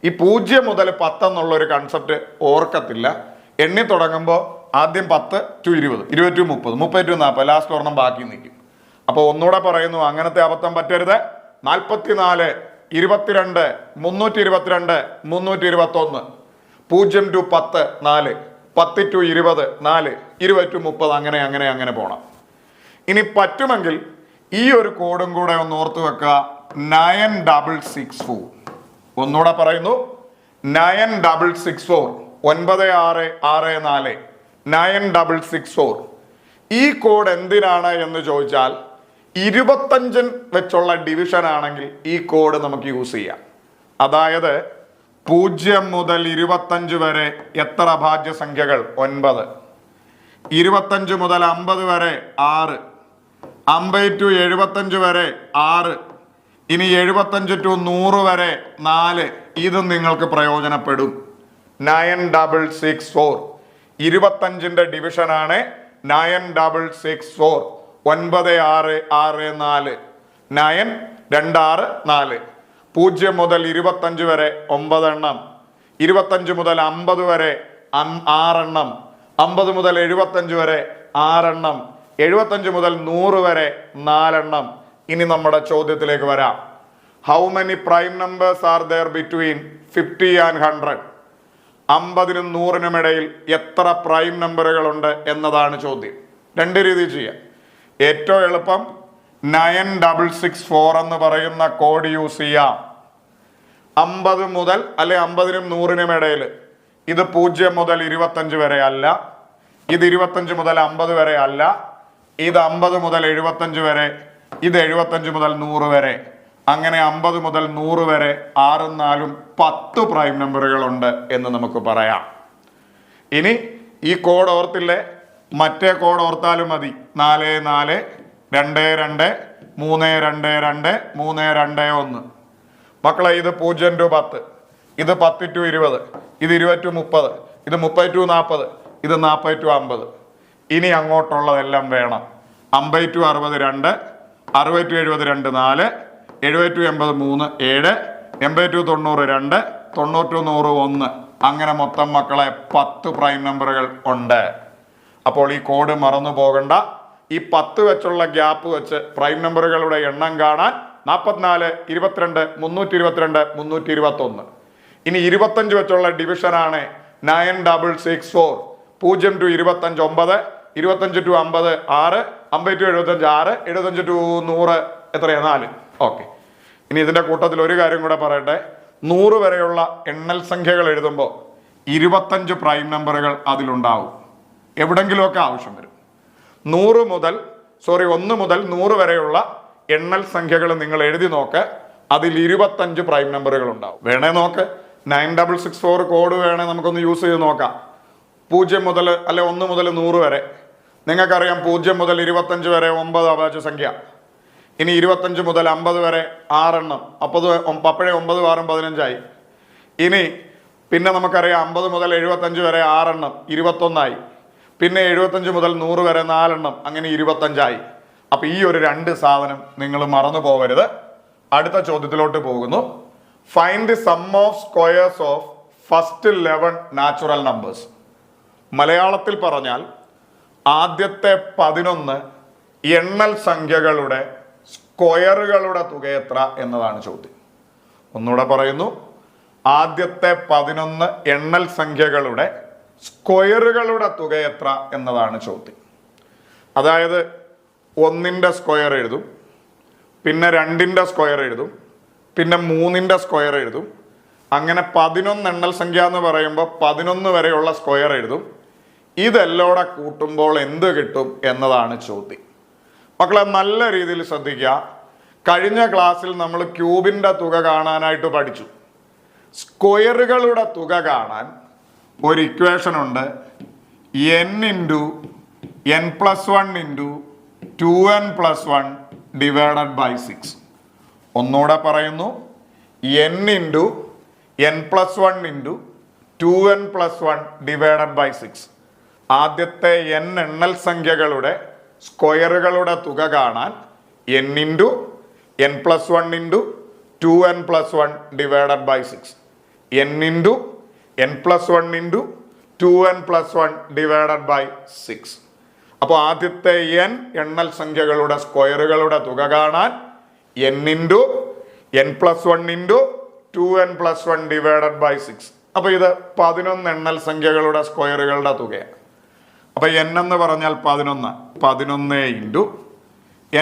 ഈ 0 മുതൽ 10 എന്നുള്ളൊരു കൺസെപ്റ്റ് ഓർക്കത്തില്ല. എണ്ണി തുടങ്ങുമ്പോൾ ആദ്യം 10 to 20 20 to 30 30 to 40 ലാസ്റ്റ് ഒരെണ്ണം ബാക്കി നിൽക്കും. അപ്പോൾ ഒന്നുകൂടെ പറയുന്നു, അങ്ങനത്തെ അബദ്ധം പറ്റരുത്. 44 22 322 321. 0 to 10 4, 10 to 20 4, 20 to 30 അങ്ങനെ അങ്ങനെ അങ്ങനെ പോണം. ഇനി പറ്റുമെങ്കിൽ ഈ ഒരു കോഡും കൂടെ ഒന്ന് ഓർത്ത് വെക്കുക. 9664. ഒന്നുകൂടെ പറയുന്നു, 9664 9664 9664. ഈ കോഡ് എന്തിനാണ് എന്ന് ചോദിച്ചാൽ 25 വെച്ചുള്ള ഡിവിഷൻ ആണെങ്കിൽ ഈ കോഡ് നമുക്ക് യൂസ് ചെയ്യാം. അതായത് 0 മുതൽ 25 വരെ എത്ര ഭാജ്യസംഖ്യകൾ? 9. 25 മുതൽ 50 വരെ 6. 50 to 75 വരെ 6. ഇനി 75 to 100 വരെ 4. ഇതും നിങ്ങൾക്ക് പ്രയോജനപ്പെടും. 9664 25ന്റെ ഡിവിഷനാണ് 9664 9664. 9 2 6 4. 0 മുതൽ 25 വരെ 9 എണ്ണം. 25 മുതൽ 50 വരെ 6 എണ്ണം. 50 മുതൽ 75 വരെ 6 എണ്ണം. 75 മുതൽ 100 വരെ 4 എണ്ണം. ഇനി നമ്മുടെ ചോദ്യത്തിലേക്ക് വരാം. How many prime numbers are there between 50 and 100? 50നും 100നും ഇടയിൽ എത്ര പ്രൈം നമ്പറുകളുണ്ട് എന്നതാണ് ചോദ്യം. രണ്ട് രീതിയിൽ ചെയ്യാം. ഏറ്റവും എളുപ്പം 9664 എന്ന് പറയുന്ന കോഡ് യൂസ് ചെയ്യാം. 50 മുതൽ അല്ലെ 50നും 100നും ഇടയിൽ ഇത് 0 മുതൽ 25 വരെ അല്ല, ഇത് 25 മുതൽ 50 വരെ അല്ല, ഇത് 50 മുതൽ 75 വരെ, ഇത് 75 മുതൽ 100 വരെ. അങ്ങനെ 50 മുതൽ 100 വരെ 6 4 10 പ്രൈം നമ്പറുകളുണ്ട് എന്ന് നമുക്ക് പറയാം. ഇനി ഈ കോഡ് ഓർത്തില്ലേ, മറ്റേ കോഡ് ഓർത്താലും മതി. 4 4 2 2 3 2 2 3 2 1. മക്കളെ, ഇത് 0 to 10, ഇത് 10 to 20, ഇത് 20 to 30, ഇത് 30 to 40, ഇത് 40 to 50. ഇനി അങ്ങോട്ടുള്ളതെല്ലാം വേണം. 50 to 60 2, 60 to 70 2 4, 70 to 80 3 7, 80 to 90 2, 90 to 100 1. അങ്ങനെ മൊത്തം മക്കളെ 10 പ്രൈം നമ്പറുകൾ ഉണ്ട്. അപ്പോൾ ഈ കോഡ് മറന്നു പോകണ്ട. ഈ 10 വെച്ചുള്ള ഗ്യാപ്പ് വെച്ച് പ്രൈം നമ്പറുകളുടെ എണ്ണം കാണാൻ 44 22 322 321. ഇനി 25 വെച്ചുള്ള ഡിവിഷനാണ് 9664. 0 to 25 9, 25 to 50 6, 50 to 75 6, 75 to 100 എത്രയാ 4. ഓക്കെ. ഇനി ഇതിന്റെ കൂട്ടത്തിൽ ഒരു കാര്യം കൂടെ പറയട്ടെ. 100 വരെയുള്ള എണ്ണൽ സംഖ്യകൾ എഴുതുമ്പോൾ 25 പ്രൈം നമ്പറുകൾ അതിലുണ്ടാവും. എവിടെങ്കിലുമൊക്കെ ആവശ്യം വരും. 1 മുതൽ 100 വരെയുള്ള എണ്ണൽ സംഖ്യകൾ നിങ്ങൾ എഴുതി നോക്ക്. അതിൽ 25 പ്രൈം നമ്പറുകൾ ഉണ്ടാവും. വേണേ നോക്ക്, 9664 കോഡ് വേണേ നമുക്കൊന്ന് യൂസ് ചെയ്ത് നോക്കാം. 0 മുതൽ അല്ലെ 1 മുതൽ 100 വരെ നിങ്ങൾക്കറിയാം. 0 മുതൽ 25 വരെ 9 അഭാജ്യ സംഖ്യ. ഇനി 25 മുതൽ 50 വരെ 6 എണ്ണം. അപ്പോഴേ 9 6 15 ഇനി പിന്നെ നമുക്കറിയാം 50 മുതൽ 75 വരെ 6 എണ്ണം 21. പിന്നെ 75 മുതൽ 100 വരെ 4 എണ്ണം, അങ്ങനെ 25. അപ്പൊ ഈ ഒരു 2 സാധനം നിങ്ങൾ മറന്നു പോകരുത്. അടുത്ത ചോദ്യത്തിലോട്ട് പോകുന്നു. Find the sum of squares of first 11 natural numbers. മലയാളത്തിൽ പറഞ്ഞാൽ ആദ്യത്തെ 11 എണ്ണൽ സംഖ്യകളുടെ സ്ക്വയറുകളുടെ തുക എത്ര എന്നതാണ് ചോദ്യം. ഒന്നുകൂടെ പറയുന്നു. ആദ്യത്തെ 11 എണ്ണൽ സംഖ്യകളുടെ സ്ക്വയറുകളുടെ തുക എത്ര എന്നതാണ് ചോദ്യം. അതായത് 1ന്റെ സ്ക്വയർ എഴുതും, പിന്നെ 2ന്റെ സ്ക്വയർ എഴുതും, പിന്നെ 3ന്റെ സ്ക്വയർ എഴുതും. അങ്ങനെ 11 എണ്ണൽ സംഖ്യ എന്ന് പറയുമ്പോൾ 11 വരെയുള്ള സ്ക്വയർ എഴുതും. ഇതെല്ലോടെ കൂട്ടുമ്പോൾ എന്ത് കിട്ടും എന്നതാണ് ചോദ്യം. മക്കളെ, നല്ല രീതിയിൽ ശ്രദ്ധിക്കുക. കഴിഞ്ഞ ക്ലാസ്സിൽ നമ്മൾ ക്യൂബിൻ്റെ തുക കാണാനായിട്ട് പഠിച്ചു. സ്ക്വയറുകളുടെ തുക കാണാൻ ഒരു ഇക്വേഷൻ ഉണ്ട്. n into n+1 into 2n + 1 divided by 6. ഒന്നുകൂടെ പറയുന്നു. n into n+1 into 2n + 1 divided by 6. ആദ്യത്തെ n എണ്ണൽ സംഖ്യകളുടെ സ്ക്വയറുകളുടെ തുക കാണാൻ n into n+1 into 2n + 1 divided by 6. n into n+1 into 2n + 1 divided by 6. അപ്പോൾ ആദ്യത്തെ n എണ്ണൽ സംഖ്യകളുടെ സ്ക്വയറുകളുടെ തുക കാണാൻ n into n+1 into 2n + 1 divided by 6. അപ്പോൾ ഇത് 11 എണ്ണൽ സംഖ്യകളുടെ സ്ക്വയറുകളുടെ തുകയാണ്. അപ്പോൾ n എന്ന് പറഞ്ഞാൽ 11 ഇൻറ്റു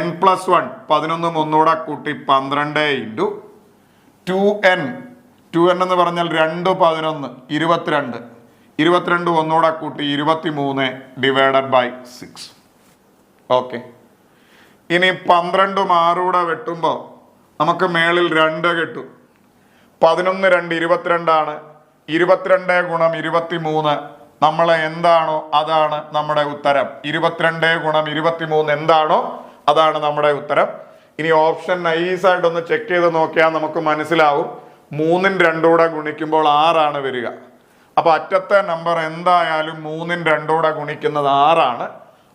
n+1 11 ഒന്നുകൂടെ കൂട്ടി 12 ഇൻറ്റു 2n എന്ന് പറഞ്ഞാൽ 2 11 22 ഒന്നുകൂടെ കൂട്ടി 23 ഡിവൈഡഡ് ബൈ 6. ഓക്കെ. ഇനി 12 6 വെട്ടുമ്പോൾ നമുക്ക് മേളിൽ 2 കിട്ടും. 11 2 22 ആണ്. 22 ഗുണം 23 നമ്മളെ എന്താണോ അതാണ് നമ്മുടെ ഉത്തരം. 22 ഗുണം 23 എന്താണോ അതാണ് നമ്മുടെ ഉത്തരം. ഇനി ഓപ്ഷൻ നൈസായിട്ടൊന്ന് ചെക്ക് ചെയ്ത് നോക്കിയാൽ നമുക്ക് മനസ്സിലാവും. 3 2 ഗുണിക്കുമ്പോൾ 6 ആണ് വരിക. അപ്പൊ അറ്റത്തെ നമ്പർ എന്തായാലും 3 2 ഗുണിക്കുന്നത് 6 ആണ്.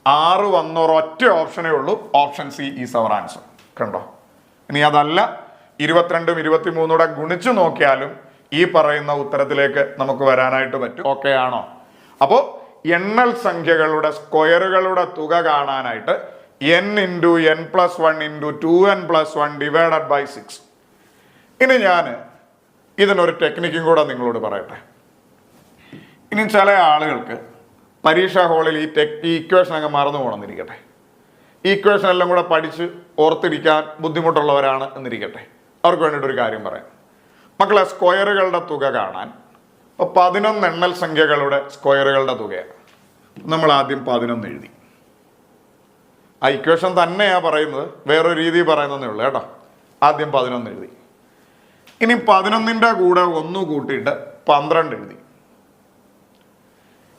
6 വന്ന ഒരൊറ്റ ഓപ്ഷനേ ഉള്ളൂ. Option C is our answer. കണ്ടോ? ഇനി അതല്ല 22ഉം 23 ഗുണിച്ചു നോക്കിയാലും ഈ പറയുന്ന ഉത്തരത്തിലേക്ക് നമുക്ക് വരാനായിട്ട് പറ്റും. ഓക്കെ ആണോ? അപ്പോൾ എണ്ണൽ സംഖ്യകളുടെ സ്ക്വയറുകളുടെ തുക കാണാനായിട്ട് n × n+1 × 2n+1 divided by 6. ഇനി ഞാൻ ഇതിനൊരു ടെക്നിക്കും കൂടെ നിങ്ങളോട് പറയട്ടെ. ഇനി ചില ആളുകൾക്ക് പരീക്ഷാ ഹാളിൽ ഈ ഇക്വേഷൻ അങ്ങ് മറന്നു പോകണമെന്നിരിക്കട്ടെ. ഈ ഇക്വേഷൻ എല്ലാം കൂടെ പഠിച്ച് ഓർത്തിരിക്കാൻ ബുദ്ധിമുട്ടുള്ളവരാണ് എന്നിരിക്കട്ടെ. അവർക്ക് വേണ്ടിയിട്ടൊരു കാര്യം പറയാം. മക്കളെ, സ്ക്വയറുകളുടെ തുക കാണാൻ 11 എണ്ണൽ സംഖ്യകളുടെ സ്ക്വയറുകളുടെ തുകയാണ്. നമ്മൾ ആദ്യം 11 എഴുതി. ആ ഇക്വേഷൻ തന്നെയാ പറയുന്നത്, വേറൊരു രീതി പറയുന്നതേ ഉള്ളൂ കേട്ടോ. ആദ്യം 11 എഴുതി. ഇനി 11ന്റെ കൂടെ 1 കൂട്ടിയിട്ട് 12 എഴുതി.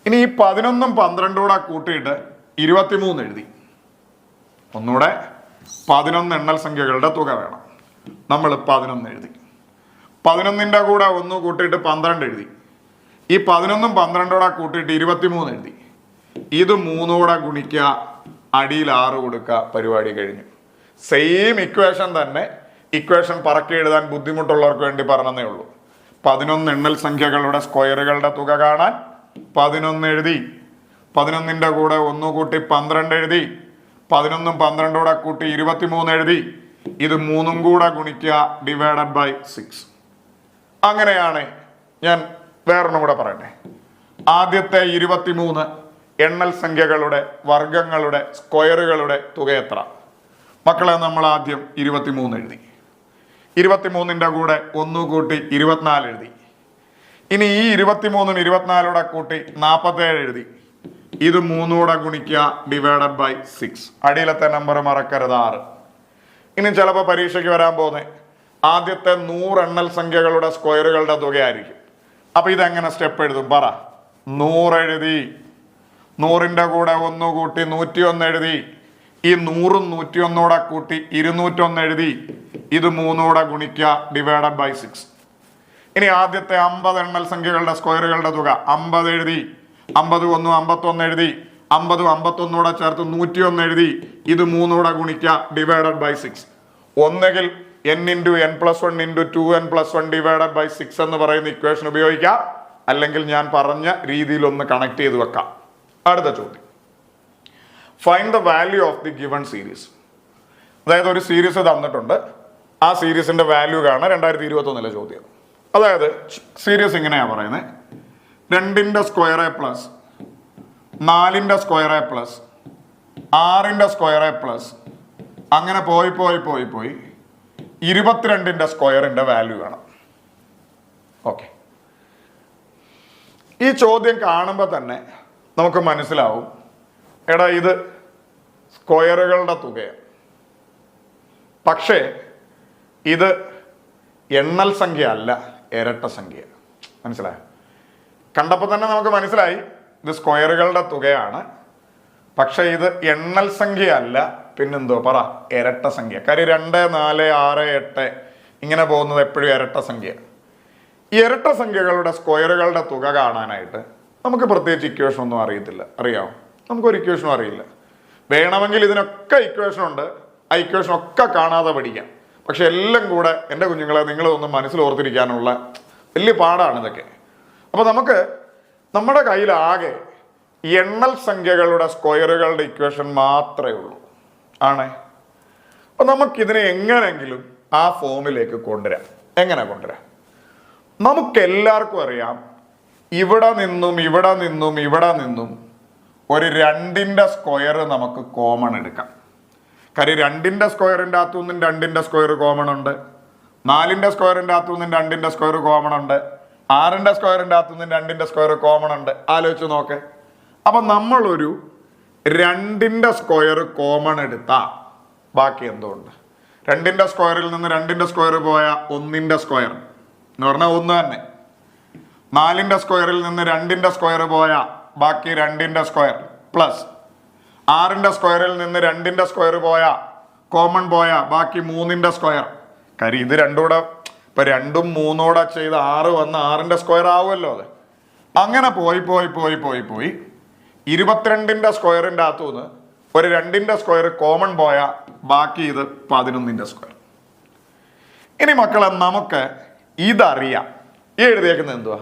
ഇനി ഈ 11ഉം 12ഉം കൂടെ കൂട്ടിയിട്ട് 23 എഴുതി. ഒന്നുകൂടെ 11 എണ്ണൽ സംഖ്യകളുടെ തുക വേണം. നമ്മൾ 11 എഴുതി. 11ന്റെ കൂടെ 1 കൂട്ടിയിട്ട് 12 എഴുതി. ഈ 11ഉം 12ഉം കൂടെ കൂട്ടിയിട്ട് 23 എഴുതി. ഇത് 3 കൂടെ ഗുണിക്കുക, അടിയിൽ 6 കൊടുക്കുക, പരിപാടി കഴിഞ്ഞു. സെയിം ഇക്വേഷൻ തന്നെ. ഇക്വേഷൻ പറക്കി എഴുതാൻ ബുദ്ധിമുട്ടുള്ളവർക്ക് വേണ്ടി പറഞ്ഞതേ ഉള്ളൂ. 11 എണ്ണൽ സംഖ്യകളുടെ സ്ക്വയറുകളുടെ തുക കാണാൻ 11 എഴുതി. 11ന്റെ കൂടെ 1 കൂട്ടി 12 എഴുതി. 11ഉം 12ഉം കൂടെ കൂട്ടി 23 എഴുതി. ഇത് 3ഉം കൂടെ ഗുണിക്കുക, ഡിവൈഡഡ് ബൈ 6. അങ്ങനെയാണ്. ഞാൻ വേറൊന്നും കൂടെ പറയട്ടെ. ആദ്യത്തെ 23 എണ്ണൽ സംഖ്യകളുടെ വർഗങ്ങളുടെ സ്ക്വയറുകളുടെ തുക എത്ര? മക്കളെ, നമ്മൾ ആദ്യം 23 എഴുതി. 23ന്റെ കൂടെ 1 കൂട്ടി 24 എഴുതി. ഇനി ഈ 23ഉം 24 കൂട്ടി 47 എഴുതി. ഇത് 3 കൂടെ ഗുണിക്കുക, ഡിവൈഡഡ് ബൈ 6. അടിയിലത്തെ നമ്പർ മറക്കരുത്, 6. ഇനി ചിലപ്പോൾ പരീക്ഷയ്ക്ക് വരാൻ പോകുന്നത് ആദ്യത്തെ 100 എണ്ണൽ സംഖ്യകളുടെ സ്ക്വയറുകളുടെ തുകയായിരിക്കും. അപ്പൊ ഇതെങ്ങനെ സ്റ്റെപ്പ് എഴുതും പറ? 100 എഴുതി. 100ന്റെ കൂടെ 1 കൂട്ടി 101 എഴുതി. ഈ 100ഉം 101 കൂടെ കൂട്ടി 201 എഴുതി. ഇത് 3 കൂടെ ഗുണിക്കുക, ഡിവൈഡഡ് ബൈ 6. ഇനി ആദ്യത്തെ 50 എണ്ണൽ സംഖ്യകളുടെ സ്ക്വയറുകളുടെ തുക 50 എഴുതി. 50 1 51 എഴുതി. 50 51 കൂടെ ചേർത്ത് 101 എഴുതി. ഇത് 3 കൂടെ ഗുണിക്കുക, ഡിവൈഡഡ് ബൈ 6. ഒന്നുകിൽ n × n+1 × 2n+1 divided by 6 എന്ന് പറയുന്ന ഇക്വേഷൻ ഉപയോഗിക്കാം. അല്ലെങ്കിൽ ഞാൻ പറഞ്ഞ രീതിയിൽ ഒന്ന് കണക്ട് ചെയ്ത് വെക്കാം. അടുത്ത ചോദ്യം, find the value of the given series. അതായത് ഒരു സീരീസ് തന്നിട്ടുണ്ട്. ആ സീരീസിന്റെ വാല്യൂ കാണാൻ 2021 ചോദ്യം. അതായത് സീരീസ് ഇങ്ങനെയാ പറയുന്നത്: 2ന്റെ സ്ക്വയർ പ്ലസ് 4ന്റെ സ്ക്വയർ പ്ലസ് 6ന്റെ സ്ക്വയർ പ്ലസ് അങ്ങനെ പോയി 22ന്റെ സ്ക്വയറിന്റെ വാല്യൂ വേണം. ഓക്കെ, ഈ ചോദ്യം കാണുമ്പോൾ തന്നെ നമുക്ക് മനസ്സിലാവും, എടാ ഇത് സ്ക്വയറുകളുടെ തുകയാണ്. പക്ഷേ ഇത് എണ്ണൽ സംഖ്യ അല്ല, ഇരട്ട സംഖ്യ. മനസ്സിലായോ? കണ്ടപ്പോൾ തന്നെ നമുക്ക് മനസ്സിലായി ഇത് സ്ക്വയറുകളുടെ തുകയാണ്. പക്ഷെ ഇത് എണ്ണൽ സംഖ്യ അല്ല, പിന്നെന്തോ പറ? ഇരട്ട സംഖ്യ. കാര്യം 2 4 6 8 ഇങ്ങനെ പോകുന്നത് എപ്പോഴും ഇരട്ട സംഖ്യ. ഈ ഇരട്ട സംഖ്യകളുടെ സ്ക്വയറുകളുടെ തുക കാണാനായിട്ട് നമുക്ക് പ്രത്യേകിച്ച് ഇക്വേഷൻ ഒന്നും അറിയത്തില്ല. അറിയാമോ? നമുക്കൊരു ഇക്വേഷനും അറിയില്ല. വേണമെങ്കിൽ ഇതിനൊക്കെ ഇക്വേഷൻ ഉണ്ട്. ആ ഇക്വേഷൻ ഒക്കെ കാണാതെ പഠിക്കാം. പക്ഷെ എല്ലാം കൂടെ എൻ്റെ കുഞ്ഞുങ്ങളെ നിങ്ങളൊന്നും മനസ്സിൽ ഓർത്തിരിക്കാനുള്ള വലിയ പാടാണ് ഇതൊക്കെ. അപ്പോൾ നമുക്ക് നമ്മുടെ കയ്യിലാകെ എണ്ണൽ സംഖ്യകളുടെ സ്ക്വയറുകളുടെ ഇക്വേഷൻ മാത്രമേ ഉള്ളൂ. ആണേ? അപ്പം നമുക്കിതിനെ എങ്ങനെയെങ്കിലും ആ ഫോമിലേക്ക് കൊണ്ടുവരാം. എങ്ങനെ കൊണ്ടുവരാം? നമുക്കെല്ലാവർക്കും അറിയാം, ഇവിടെ നിന്നും ഒരു 2ന്റെ സ്ക്വയർ നമുക്ക് കോമൺ എടുക്കാം. കാര്യം 2ന്റെ സ്ക്വയറിൻ്റെ അകത്തു നിന്നും 2ന്റെ സ്ക്വയർ കോമൺ ഉണ്ട്. 4ന്റെ സ്ക്വയറിൻ്റെ അകത്തു നിന്നും 2ന്റെ സ്ക്വയർ കോമൺ ഉണ്ട്. 6ന്റെ സ്ക്വയറിൻ്റെ അകത്തു നിന്നും 2ന്റെ സ്ക്വയർ കോമൺ ഉണ്ട്. ആലോചിച്ച് നോക്ക്. അപ്പം നമ്മളൊരു 2ന്റെ സ്ക്വയർ കോമൺ എടുത്താൽ ബാക്കി എന്തുകൊണ്ട്? 2ന്റെ സ്ക്വയറിൽ നിന്ന് 2ന്റെ സ്ക്വയർ പോയ 1ന്റെ സ്ക്വയർ എന്ന് പറഞ്ഞാൽ 1 തന്നെ. 4ന്റെ സ്ക്വയറിൽ നിന്ന് 2ന്റെ സ്ക്വയർ പോയ ബാക്കി 2ന്റെ സ്ക്വയർ പ്ലസ് 6ന്റെ സ്ക്വയറിൽ നിന്ന് 2ന്റെ സ്ക്വയർ പോയ കോമൺ പോയ ബാക്കി 3ന്റെ സ്ക്വയർ. കാര്യം ഇത് രണ്ടുകൂടെ ഇപ്പൊ 2ഉം 3 ചെയ്ത് 6 വന്ന് 6ന്റെ സ്ക്വയർ ആവുമല്ലോ. അത് അങ്ങനെ പോയി 22ന്റെ സ്ക്വയറിൻ്റെ അകത്തുനിന്ന് ഒരു 2ന്റെ സ്ക്വയർ കോമൺ പോയ ബാക്കി ഇത് 11ന്റെ സ്ക്വയർ. ഇനി മക്കളെ നമുക്ക് ഇതറിയാം. ഈ എഴുതിയേക്കുന്നത് എന്തുവാ?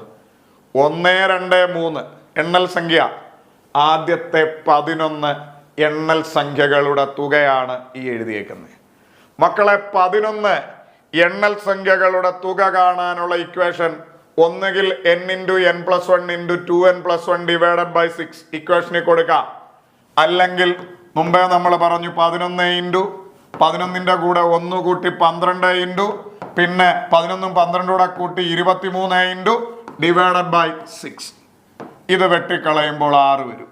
1, 2, 3 എണ്ണൽ സംഖ്യ. ആദ്യത്തെ 11 എണ്ണൽ സംഖ്യകളുടെ തുകയാണ് ഈ എഴുതിയേക്കുന്നത്. മക്കളെ 11 എണ്ണൽ സംഖ്യകളുടെ തുക കാണാനുള്ള ഇക്വേഷൻ ഒന്നുകിൽ n×n+1 × 2n+1 / 6 ഇക്വേഷനിൽ കൊടുക്കാം. അല്ലെങ്കിൽ മുമ്പേ നമ്മൾ പറഞ്ഞു 11 കൂടെ 1 കൂട്ടി 12 പിന്നെ 11 12 കൂടെ കൂട്ടി 23 /6. ഇത് വെട്ടിക്കളയുമ്പോൾ 6 വരും.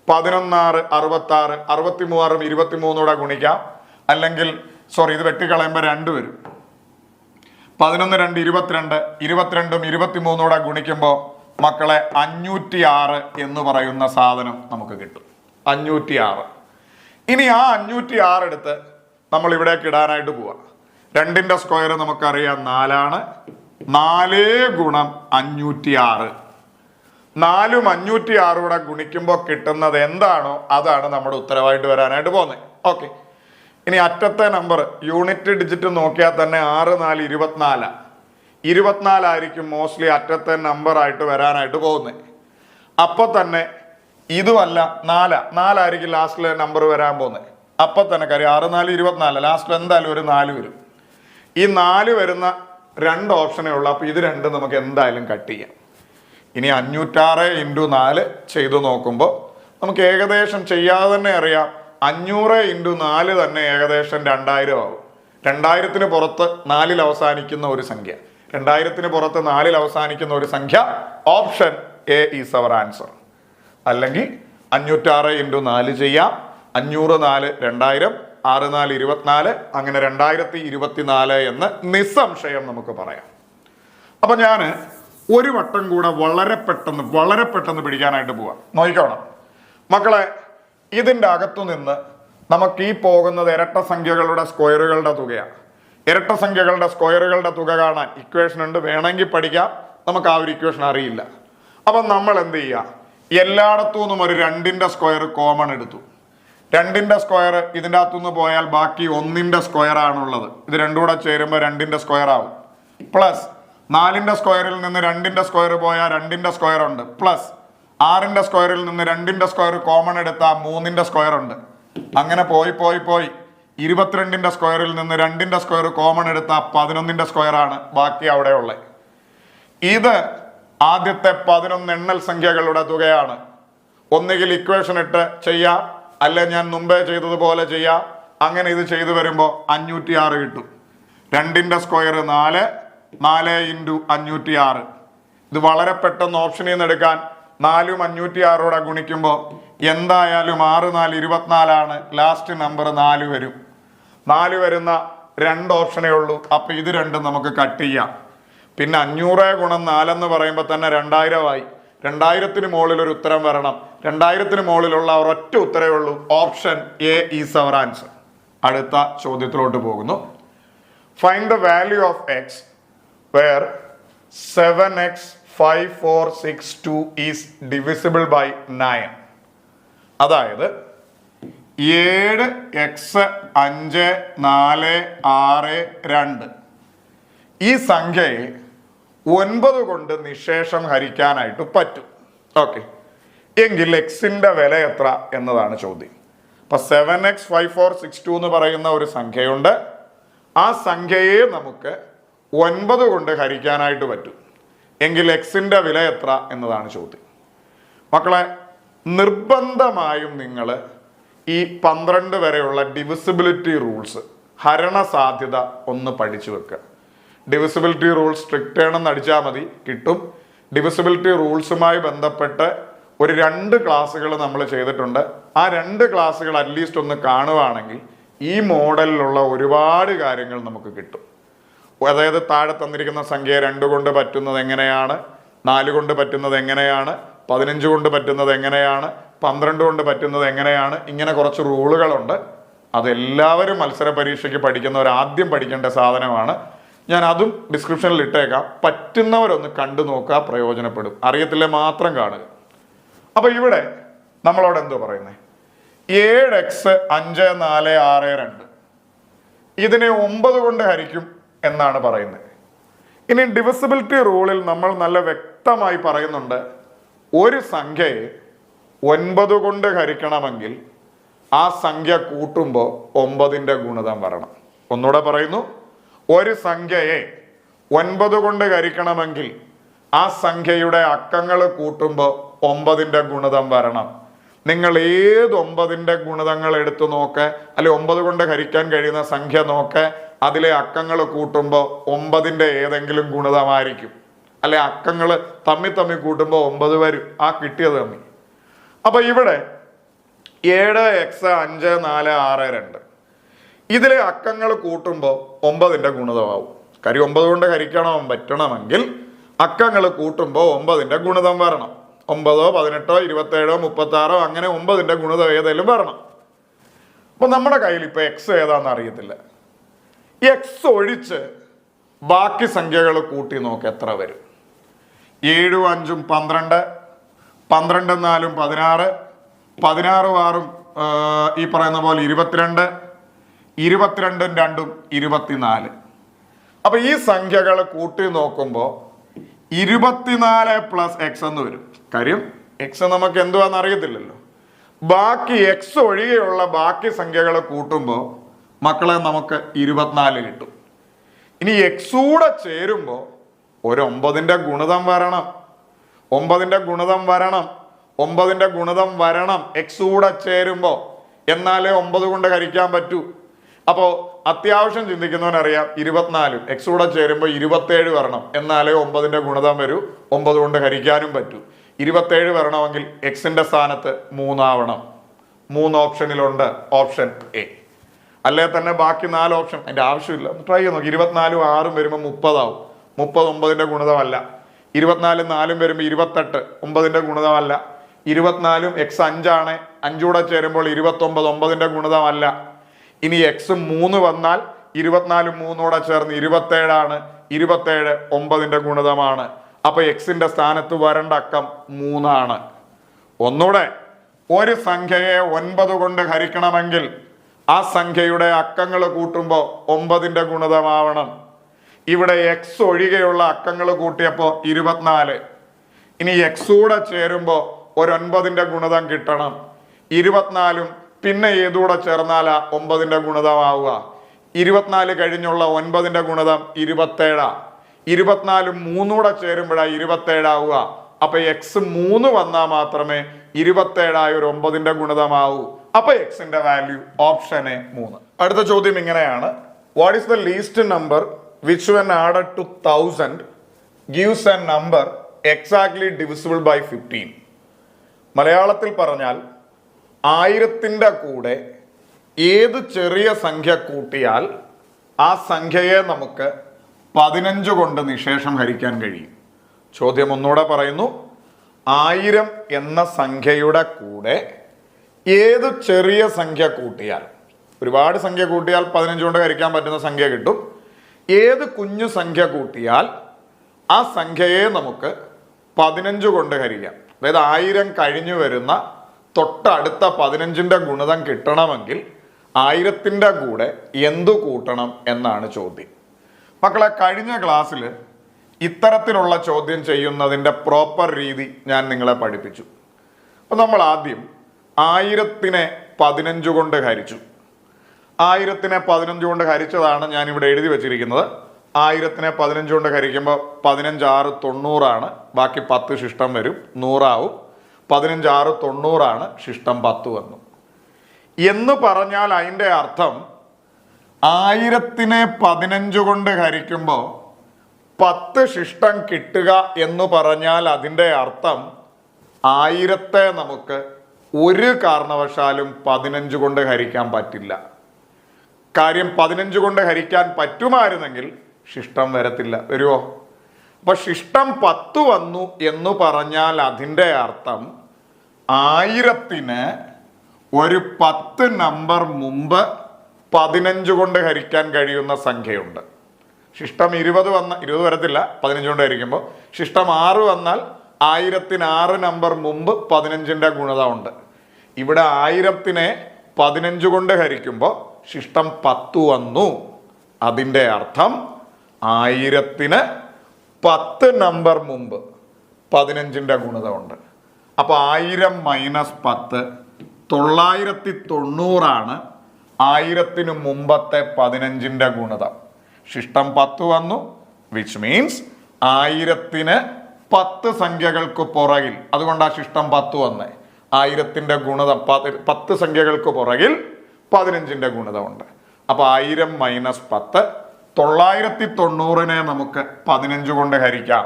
11 66, 63 23 ഗുണിക്കാം. അല്ലെങ്കിൽ ഇത് വെട്ടിക്കളയുമ്പോൾ 2 വരും. 11 2 22, 22 23 ഗുണിക്കുമ്പോൾ മക്കളെ 506 എന്ന് പറയുന്ന സാധനം നമുക്ക് കിട്ടും. 506. ഇനി ആ 506 എടുത്ത് നമ്മൾ ഇവിടേക്ക് ഇടാനായിട്ട് പോവാം. 2ന്റെ സ്ക്വയർ നമുക്കറിയാം 4 ആണ്. 4 × 506. 4ഉം 506 കൂടെ ഗുണിക്കുമ്പോൾ കിട്ടുന്നത് എന്താണോ അതാണ് നമ്മുടെ ഉത്തരവായിട്ട് വരാനായിട്ട് പോകുന്നത്. ഓക്കെ. ഇനി അറ്റത്തെ നമ്പർ യൂണിറ്റ് ഡിജിറ്റ് നോക്കിയാൽ തന്നെ 6 4 24. 24 ആയിരിക്കും മോസ്റ്റ്ലി അറ്റത്തെ നമ്പർ ആയിട്ട് വരാനായിട്ട് പോകുന്നത്. അപ്പൊ തന്നെ ഇതുമല്ല 4 ആയിരിക്കും ലാസ്റ്റിലെ നമ്പർ വരാൻ പോകുന്നത്. അപ്പൊ തന്നെ കാര്യം 6 4 24 ലാസ്റ്റിൽ എന്തായാലും ഒരു 4 വരും. ഈ 4 വരുന്ന 2 ഓപ്ഷനേ ഉള്ളൂ. അപ്പൊ ഇത് രണ്ടും നമുക്ക് എന്തായാലും കട്ട് ചെയ്യാം. ഇനി 506 × 4 ചെയ്തു നോക്കുമ്പോൾ നമുക്ക് ഏകദേശം ചെയ്യാതെ തന്നെ അറിയാം 500 × 4 തന്നെ ഏകദേശം 2000 ആവും. 2000-ന് പുറത്ത് 4-ൽ അവസാനിക്കുന്ന ഒരു സംഖ്യ. 2000-ന് പുറത്ത് 4-ൽ അവസാനിക്കുന്ന ഒരു സംഖ്യ. Option A is our answer. അല്ലെങ്കിൽ 506 × 4 ചെയ്യാം. 500 4 2000, 6 4 24, അങ്ങനെ 2024 എന്ന് നിസ്സംശയം നമുക്ക് പറയാം. അപ്പൊ ഞാൻ ഒരു വട്ടം കൂടെ വളരെ പെട്ടെന്ന് പിടിക്കാനായിട്ട് പോവാം. നോക്കിക്കോണം മക്കളെ. ഇതിൻ്റെ അകത്തു നിന്ന് നമുക്ക് ഈ പോകുന്നത് ഇരട്ട സംഖ്യകളുടെ സ്ക്വയറുകളുടെ തുകയാണ്. ഇരട്ട സംഖ്യകളുടെ സ്ക്വയറുകളുടെ തുക കാണാൻ ഇക്വേഷൻ ഉണ്ട്, വേണമെങ്കിൽ പഠിക്കാം. നമുക്ക് ആ ഒരു ഇക്വേഷൻ അറിയില്ല. അപ്പം നമ്മൾ എന്ത് ചെയ്യുക? എല്ലായിടത്തു നിന്നും ഒരു 2ന്റെ സ്ക്വയർ കോമൺ എടുത്തു. 2ന്റെ സ്ക്വയർ ഇതിൻ്റെ അകത്തുനിന്ന് പോയാൽ ബാക്കി 1ന്റെ സ്ക്വയർ ആണുള്ളത്. ഇത് രണ്ടും കൂടെ ചേരുമ്പോൾ 2ന്റെ സ്ക്വയർ ആവും. പ്ലസ് 4ന്റെ സ്ക്വയറിൽ നിന്ന് 2ന്റെ സ്ക്വയർ പോയാൽ 2ന്റെ സ്ക്വയർ ഉണ്ട്. പ്ലസ് 6ന്റെ സ്ക്വയറിൽ നിന്ന് 2ന്റെ സ്ക്വയർ കോമൺ എടുത്താൽ 3ന്റെ സ്ക്വയർ ഉണ്ട്. അങ്ങനെ പോയി 22ന്റെ സ്ക്വയറിൽ നിന്ന് 2ന്റെ സ്ക്വയർ കോമൺ എടുത്താൽ 11ന്റെ സ്ക്വയർ ആണ് ബാക്കി അവിടെ ഉള്ളത്. ഇത് ആദ്യത്തെ 11 എണ്ണൽ സംഖ്യകളുടെ തുകയാണ്. ഒന്നുകിൽ ഇക്വേഷൻ ഇട്ട് ചെയ്യാം, അല്ലെ ഞാൻ മുമ്പേ ചെയ്തതുപോലെ ചെയ്യാം. അങ്ങനെ ഇത് ചെയ്തു വരുമ്പോൾ 506 കിട്ടും. 2ന്റെ സ്ക്വയർ 4, 4 × 506. ഇത് വളരെ പെട്ടെന്ന് ഓപ്ഷനിൽ നിന്ന് എടുക്കാൻ 4ഉം 506 ഗുണിക്കുമ്പോൾ എന്തായാലും 6 4 24 ആണ്. ലാസ്റ്റ് നമ്പർ 4 വരും. 4 വരുന്ന 2 ഓപ്ഷനേ ഉള്ളൂ. അപ്പൊ ഇത് രണ്ടും നമുക്ക് കട്ട് ചെയ്യാം. പിന്നെ 500 × 4 എന്ന് പറയുമ്പോൾ തന്നെ 2000 ആയി. 2000-ന് മുകളിൽ ഒരു ഉത്തരം വരണം. 2000-ന് മുകളിലുള്ള ഒരൊറ്റ ഉത്തരവേ ഉള്ളൂ. Option A is our answer. അടുത്ത ചോദ്യത്തിലോട്ട് പോകുന്നു. Find the value of x where 7x 5 4 6 2 is divisible by 9. അതായത് 7x 5 4 6 2 ഈ സംഖ്യയെ 9 കൊണ്ട് നിശേഷം ഹരിക്കാനായിട്ട് പറ്റും. ഓക്കെ. എങ്കിൽ എക്സിന്റെ വില എത്ര എന്നതാണ് ചോദ്യം. അപ്പൊ 7x 5 4 6 2 എന്ന് പറയുന്ന ഒരു സംഖ്യയുണ്ട്. ആ സംഖ്യയെ നമുക്ക് 9 കൊണ്ട് ഹരിക്കാനായിട്ട് പറ്റും. എങ്കിൽ എക്സിന്റെ വില എത്ര എന്നതാണ് ചോദ്യം. മക്കളെ, നിർബന്ധമായും നിങ്ങൾ ഈ 12 വരെയുള്ള ഡിവിസിബിലിറ്റി റൂൾസ്, ഹരണ സാധ്യത ഒന്ന് പഠിച്ചു വെക്കുക. ഡിവിസിബിലിറ്റി റൂൾസ് സ്ട്രിക്റ്റ് ആണെന്ന് അടിച്ചാൽ മതി, കിട്ടും. ഡിവിസിബിലിറ്റി റൂൾസുമായി ബന്ധപ്പെട്ട് ഒരു 2 ക്ലാസ്സുകൾ നമ്മൾ ചെയ്തിട്ടുണ്ട്. ആ 2 ക്ലാസ്സുകൾ അറ്റ്ലീസ്റ്റ് ഒന്ന് കാണുവാണെങ്കിൽ ഈ മോഡലിലുള്ള ഒരുപാട് കാര്യങ്ങൾ നമുക്ക് കിട്ടും. അതായത് താഴെ തന്നിരിക്കുന്ന സംഖ്യ 2 കൊണ്ട് പറ്റുന്നത് എങ്ങനെയാണ്, 4 കൊണ്ട് പറ്റുന്നത് എങ്ങനെയാണ്, 15 കൊണ്ട് പറ്റുന്നത് എങ്ങനെയാണ്, 12 കൊണ്ട് പറ്റുന്നത് എങ്ങനെയാണ്. ഇങ്ങനെ കുറച്ച് റൂളുകളുണ്ട്. അതെല്ലാവരും മത്സര പരീക്ഷയ്ക്ക് പഠിക്കുന്നവർ ആദ്യം പഠിക്കേണ്ട സാധനമാണ്. ഞാൻ അതും ഡിസ്ക്രിപ്ഷനിൽ ഇട്ടേക്കാം. പറ്റുന്നവരൊന്ന് കണ്ടു നോക്കുക, പ്രയോജനപ്പെടും. അറിയത്തില്ലേ മാത്രം കാണുക. അപ്പൊ ഇവിടെ നമ്മളോട് എന്തോ പറയുന്നത്? 7x 5 4 6 2 ഇതിനെ 9 കൊണ്ട് ഹരിക്കും, എന്നാണ് പറയുന്നത്. ഇനി ഡിവിസിബിലിറ്റി റൂളിൽ നമ്മൾ നല്ല വ്യക്തമായി പറയുന്നുണ്ട്, ഒരു സംഖ്യയെ 9 കൊണ്ട് ഹരിക്കണമെങ്കിൽ ആ സംഖ്യ കൂട്ടുമ്പോൾ 9ന്റെ ഗുണിതം വരണം. ഒന്നുകൂടെ പറയുന്നു, ഒരു സംഖ്യയെ 9 കൊണ്ട് ഹരിക്കണമെങ്കിൽ ആ സംഖ്യയുടെ അക്കങ്ങൾ കൂട്ടുമ്പോൾ 9ന്റെ ഗുണിതം വരണം. നിങ്ങൾ ഏത് 9ന്റെ ഗുണിതങ്ങൾ എടുത്തു നോക്ക്, അല്ലെ 9 കൊണ്ട് ഹരിക്കാൻ കഴിയുന്ന സംഖ്യ നോക്ക്, അതിലെ അക്കങ്ങൾ കൂട്ടുമ്പോൾ 9ന്റെ ഏതെങ്കിലും ഗുണിതമായിരിക്കും. അല്ലെ അക്കങ്ങൾ തമ്മി കൂട്ടുമ്പോൾ 9 വരും, ആ കിട്ടിയത് തമ്മി. അപ്പൊ ഇവിടെ 7x5 4 6 2 ഇതിലെ അക്കങ്ങൾ കൂട്ടുമ്പോൾ 9ന്റെ ഗുണിതമാവും. കാര്യം 9 കൊണ്ട് ഹരിക്കണം പറ്റണമെങ്കിൽ അക്കങ്ങൾ കൂട്ടുമ്പോൾ 9ന്റെ ഗുണിതം വരണം. 9, 18, 27, 36 അങ്ങനെ 9ന്റെ ഗുണിതം ഏതെങ്കിലും വരണം. അപ്പൊ നമ്മുടെ കയ്യിൽ ഇപ്പൊ എക്സ് ഏതാന്ന് അറിയത്തില്ല. ഈ എക്സ് ഒഴിച്ച് ബാക്കി സംഖ്യകൾ കൂട്ടി നോക്ക് എത്ര വരും. 7 5 12, 12 4 16, 16 6 ഈ പറയുന്ന പോലെ 22, 22 2 24. അപ്പൊ ഈ സംഖ്യകൾ കൂട്ടി നോക്കുമ്പോൾ 24 പ്ലസ് എക്സ് എന്ന് വരും. കാര്യം എക്സ് നമുക്ക് എന്തുവാന്ന് അറിയത്തില്ലല്ലോ. ബാക്കി എക്സ് ഒഴികെയുള്ള ബാക്കി സംഖ്യകൾ കൂട്ടുമ്പോൾ മക്കളെ നമുക്ക് 24 കിട്ടും. ഇനി എക്സ് കൂടെ ചേരുമ്പോൾ ഒരു 9ന്റെ ഗുണിതം വരണം. 9ന്റെ ഗുണിതം വരണം. 9ന്റെ ഗുണിതം വരണം എക്സ് കൂടെ ചേരുമ്പോൾ, എന്നാലേ 9 കൊണ്ട് ഹരിക്കാൻ പറ്റൂ. അപ്പോൾ അത്യാവശ്യം ചിന്തിക്കുന്നവനറിയാം 24 എക്സ് കൂടെ ചേരുമ്പോൾ 27 വരണം, എന്നാലേ 9ന്റെ ഗുണിതം വരൂ, 9 കൊണ്ട് ഹരിക്കാനും പറ്റൂ. 27 വരണമെങ്കിൽ എക്സിന്റെ സ്ഥാനത്ത് 3 ആവണം. 3 ഓപ്ഷനിലുണ്ട്, ഓപ്ഷൻ എ. അല്ലേ തന്നെ ബാക്കി 4 ഓപ്ഷൻ അതിന്റെ ആവശ്യമില്ല, ട്രൈ ചെയ്ത് നോക്കി. 24 6 വരുമ്പോൾ 30 ആവും. 30 9ന്റെ ഗുണിതമല്ല. 24 4 വരുമ്പോൾ 28 9ന്റെ ഗുണിതമല്ല. 24 എക്സ് 5 ആണ്, 5 കൂടെ ചേരുമ്പോൾ 29 9ന്റെ ഗുണിതമല്ല. ഇനി എക്സ് 3 വന്നാൽ 24 3 ചേർന്ന് 27 ആണ്. 27 9ന്റെ ഗുണിതമാണ്. അപ്പൊ എക്സിന്റെ സ്ഥാനത്ത് വരേണ്ട അക്കം 3 ആണ്. ഒന്നുകൂടെ, ഒരു സംഖ്യയെ 9 കൊണ്ട് ഹരിക്കണമെങ്കിൽ ആ സംഖ്യയുടെ അക്കങ്ങൾ കൂട്ടുമ്പോൾ 9ന്റെ ഗുണിതമാവണം. ഇവിടെ എക്സ് ഒഴികെയുള്ള അക്കങ്ങൾ കൂട്ടിയപ്പോൾ 24. ഇനി എക്സ് കൂടെ ചേരുമ്പോൾ ഒരു 9ന്റെ ഗുണിതം കിട്ടണം. 24 പിന്നെ ഏതൂടെ ചേർന്നാലാ 9ന്റെ ഗുണിതമാവുക. 24 കഴിഞ്ഞുള്ള 9ന്റെ ഗുണിതം 27. 24 3 കൂടെ ചേരുമ്പോഴാണ് 27 ആവുക. അപ്പൊ എക്സ് 3 വന്നാൽ മാത്രമേ 27 ഒരു 9ന്റെ ഗുണിതമാവൂ. അപ്പൊ എക്സിന്റെ വാല്യൂ ഓപ്ഷൻ എ 3. അടുത്ത ചോദ്യം ഇങ്ങനെയാണ്, what is the least number which when added to 1000 gives a number exactly divisible by 15? മലയാളത്തിൽ പറഞ്ഞാൽ 1000ന്റെ കൂടെ ഏത് ചെറിയ സംഖ്യ കൂട്ടിയാൽ ആ സംഖ്യയെ നമുക്ക് 15 കൊണ്ട് നിശേഷം ഹരിക്കാൻ കഴിയും. ചോദ്യം ഒന്നുകൂടെ പറയുന്നു, 1000 എന്ന സംഖ്യയുടെ കൂടെ ഏത് ചെറിയ സംഖ്യ കൂട്ടിയാൽ, ഒരുപാട് സംഖ്യ കൂട്ടിയാൽ 15 കൊണ്ട് ഹരിക്കാൻ പറ്റുന്ന സംഖ്യ കിട്ടും. ഏത് കുഞ്ഞു സംഖ്യ കൂട്ടിയാൽ ആ സംഖ്യയെ നമുക്ക് 15 കൊണ്ട് ഹരിക്കാം. അതായത് 1000 കഴിഞ്ഞു വരുന്ന തൊട്ടടുത്ത 15ന്റെ ഗുണിതം കിട്ടണമെങ്കിൽ 1000ന്റെ കൂടെ എന്തു കൂട്ടണം എന്നാണ് ചോദ്യം. മക്കളെ, കഴിഞ്ഞ ക്ലാസ്സിൽ ഇത്തരത്തിലുള്ള ചോദ്യം ചെയ്യുന്നതിൻ്റെ പ്രോപ്പർ രീതി ഞാൻ നിങ്ങളെ പഠിപ്പിച്ചു. അപ്പം നമ്മൾ ആദ്യം 1000നെ 15 കൊണ്ട് ഹരിച്ചു. 1000നെ 15 കൊണ്ട് ഹരിച്ചതാണ് ഞാൻ ഇവിടെ എഴുതി വെച്ചിരിക്കുന്നത്. 1000നെ 15 കൊണ്ട് ഹരിക്കുമ്പോൾ 15 6 90 ആണ്, ബാക്കി 10 ശിഷ്ടം വരും, 100 ആവും. 15 6 90 ആണ്, ശിഷ്ടം 10 വന്നു എന്ന് പറഞ്ഞാൽ അതിൻ്റെ അർത്ഥം 1000നെ 15 കൊണ്ട് ഹരിക്കുമ്പോൾ 10 ശിഷ്ടം കിട്ടുക എന്ന് പറഞ്ഞാൽ അതിൻ്റെ അർത്ഥം 1000ത്തെ നമുക്ക് ഒരു കാരണവശാലും 15 കൊണ്ട് ഹരിക്കാൻ പറ്റില്ല. കാര്യം 15 കൊണ്ട് ഹരിക്കാൻ പറ്റുമായിരുന്നെങ്കിൽ ശിഷ്ടം വരത്തില്ല. വരുമോ? അപ്പൊ ശിഷ്ടം 10 വന്നു എന്ന് പറഞ്ഞാൽ അതിൻ്റെ അർത്ഥം 1000ന് ഒരു 10 നമ്പർ മുമ്പ് 15 കൊണ്ട് ഹരിക്കാൻ കഴിയുന്ന സംഖ്യയുണ്ട്. ശിഷ്ടം 20 വന്ന 20 വരത്തില്ല 15 കൊണ്ട് ഹരിക്കുമ്പോൾ. ശിഷ്ടം 6 വന്നാൽ 1000ന് 6 നമ്പർ മുമ്പ് 15ന്റെ ഗുണിതമുണ്ട്. ഇവിടെ 1000നെ 15 കൊണ്ട് ഹരിക്കുമ്പോൾ ശിഷ്ടം 10 വന്നു. അതിൻ്റെ അർത്ഥം 1000-ന് 10 നമ്പർ മുമ്പ് 15-ന്റെ ഗുണിതമുണ്ട്. അപ്പൊ 1000 മൈനസ് 10 990 1000-ന് മുമ്പത്തെ 15-ന്റെ ഗുണിതം. ശിഷ്ടം 10 വന്നു, വിച്ച് മീൻസ് 1000-ന് 10 സംഖ്യകൾക്ക് പുറകിൽ, അതുകൊണ്ട് ആ ശിഷ്ടം 10 വന്നേ. 1000-ന്റെ ഗുണിതം 10 സംഖ്യകൾക്ക് പുറകിൽ 15-ന്റെ ഗുണിതമുണ്ട്. അപ്പൊ 1000 മൈനസ് 10 990-നെ നമുക്ക് 15 കൊണ്ട് ഹരിക്കാം.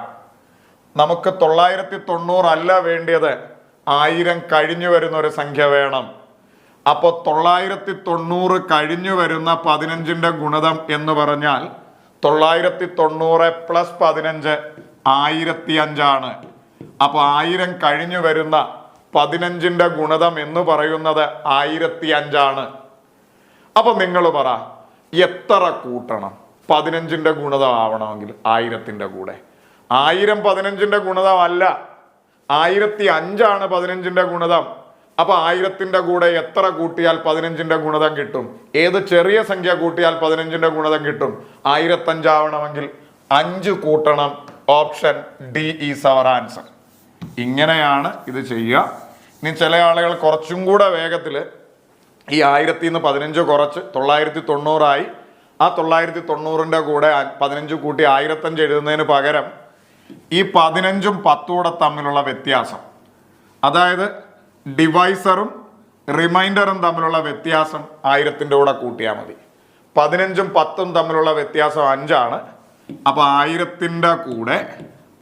നമുക്ക് 990 അല്ല വേണ്ടിയത്, 1000 കഴിഞ്ഞു വരുന്ന ഒരു സംഖ്യ വേണം. അപ്പോൾ 990 കഴിഞ്ഞു വരുന്ന 15-ന്റെ ഗുണിതം എന്ന് പറഞ്ഞാൽ 990 പ്ലസ് 15 1005 ആണ്. അപ്പൊ 1000 കഴിഞ്ഞു വരുന്ന 15-ന്റെ ഗുണിതം എന്ന് പറയുന്നത് 1005 ആണ്. അപ്പൊ നിങ്ങൾ പറ, എത്ര കൂട്ടണം 15-ന്റെ ഗുണിതം ആവണമെങ്കിൽ? 1000-ന്റെ കൂടെ 1000 15-ന്റെ ഗുണിതം അല്ല, 1005 ആണ് 15-ന്റെ ഗുണിതം. അപ്പൊ 1000-ന്റെ കൂടെ എത്ര കൂട്ടിയാൽ 15-ന്റെ ഗുണിതം കിട്ടും? ഏത് ചെറിയ സംഖ്യ കൂട്ടിയാൽ 15-ന്റെ ഗുണിതം കിട്ടും? 1005 ആവണമെങ്കിൽ 5 കൂട്ടണം. Option D is our answer. ഇങ്ങനെയാണ് ഇത് ചെയ്യുക. ഇനി ചില ആളുകൾ കുറച്ചും കൂടെ വേഗത്തിൽ ഈ 1000-ന്ന് 15 കുറച്ച് 990 ആയി. ആ 990-ന്റെ കൂടെ 15 കൂട്ടി 1005 എഴുതുന്നതിന് പകരം ഈ 15-ഉം 10-ൂടെ തമ്മിലുള്ള വ്യത്യാസം, അതായത് ഡിവൈസറും റിമൈൻഡറും തമ്മിലുള്ള വ്യത്യാസം 1000-ന്റെ കൂടെ കൂട്ടിയാൽ മതി. 15-ഉം 10-ഉം തമ്മിലുള്ള വ്യത്യാസം 5 ആണ്. അപ്പൊ 1000-ന്റെ കൂടെ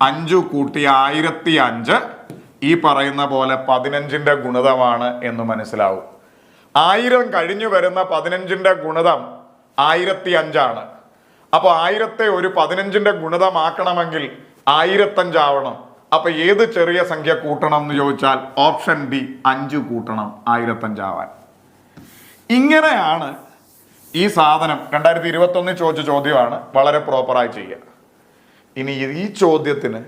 5 കൂട്ടി 1005 ഈ പറയുന്ന പോലെ 15-ന്റെ ഗുണിതമാണ് എന്ന് മനസ്സിലാവും. 1000 കഴിഞ്ഞു വരുന്ന 15-ന്റെ ഗുണിതം 1005 ആണ്. അപ്പൊ 1000-ത്തെ ഒരു 15-ന്റെ ഗുണിതമാക്കണമെങ്കിൽ 1005 ആവണം. അപ്പൊ ഏത് ചെറിയ സംഖ്യ കൂട്ടണം എന്ന് ചോദിച്ചാൽ ഓപ്ഷൻ ഡി 5 കൂട്ടണം 1005 ആവാൻ. ഇങ്ങനെയാണ് ഈ സാധനം 2021 ചോദിച്ച ചോദ്യമാണ്, വളരെ പ്രോപ്പറായി ചെയ്യുക. ഇനി ഈ ചോദ്യത്തിന്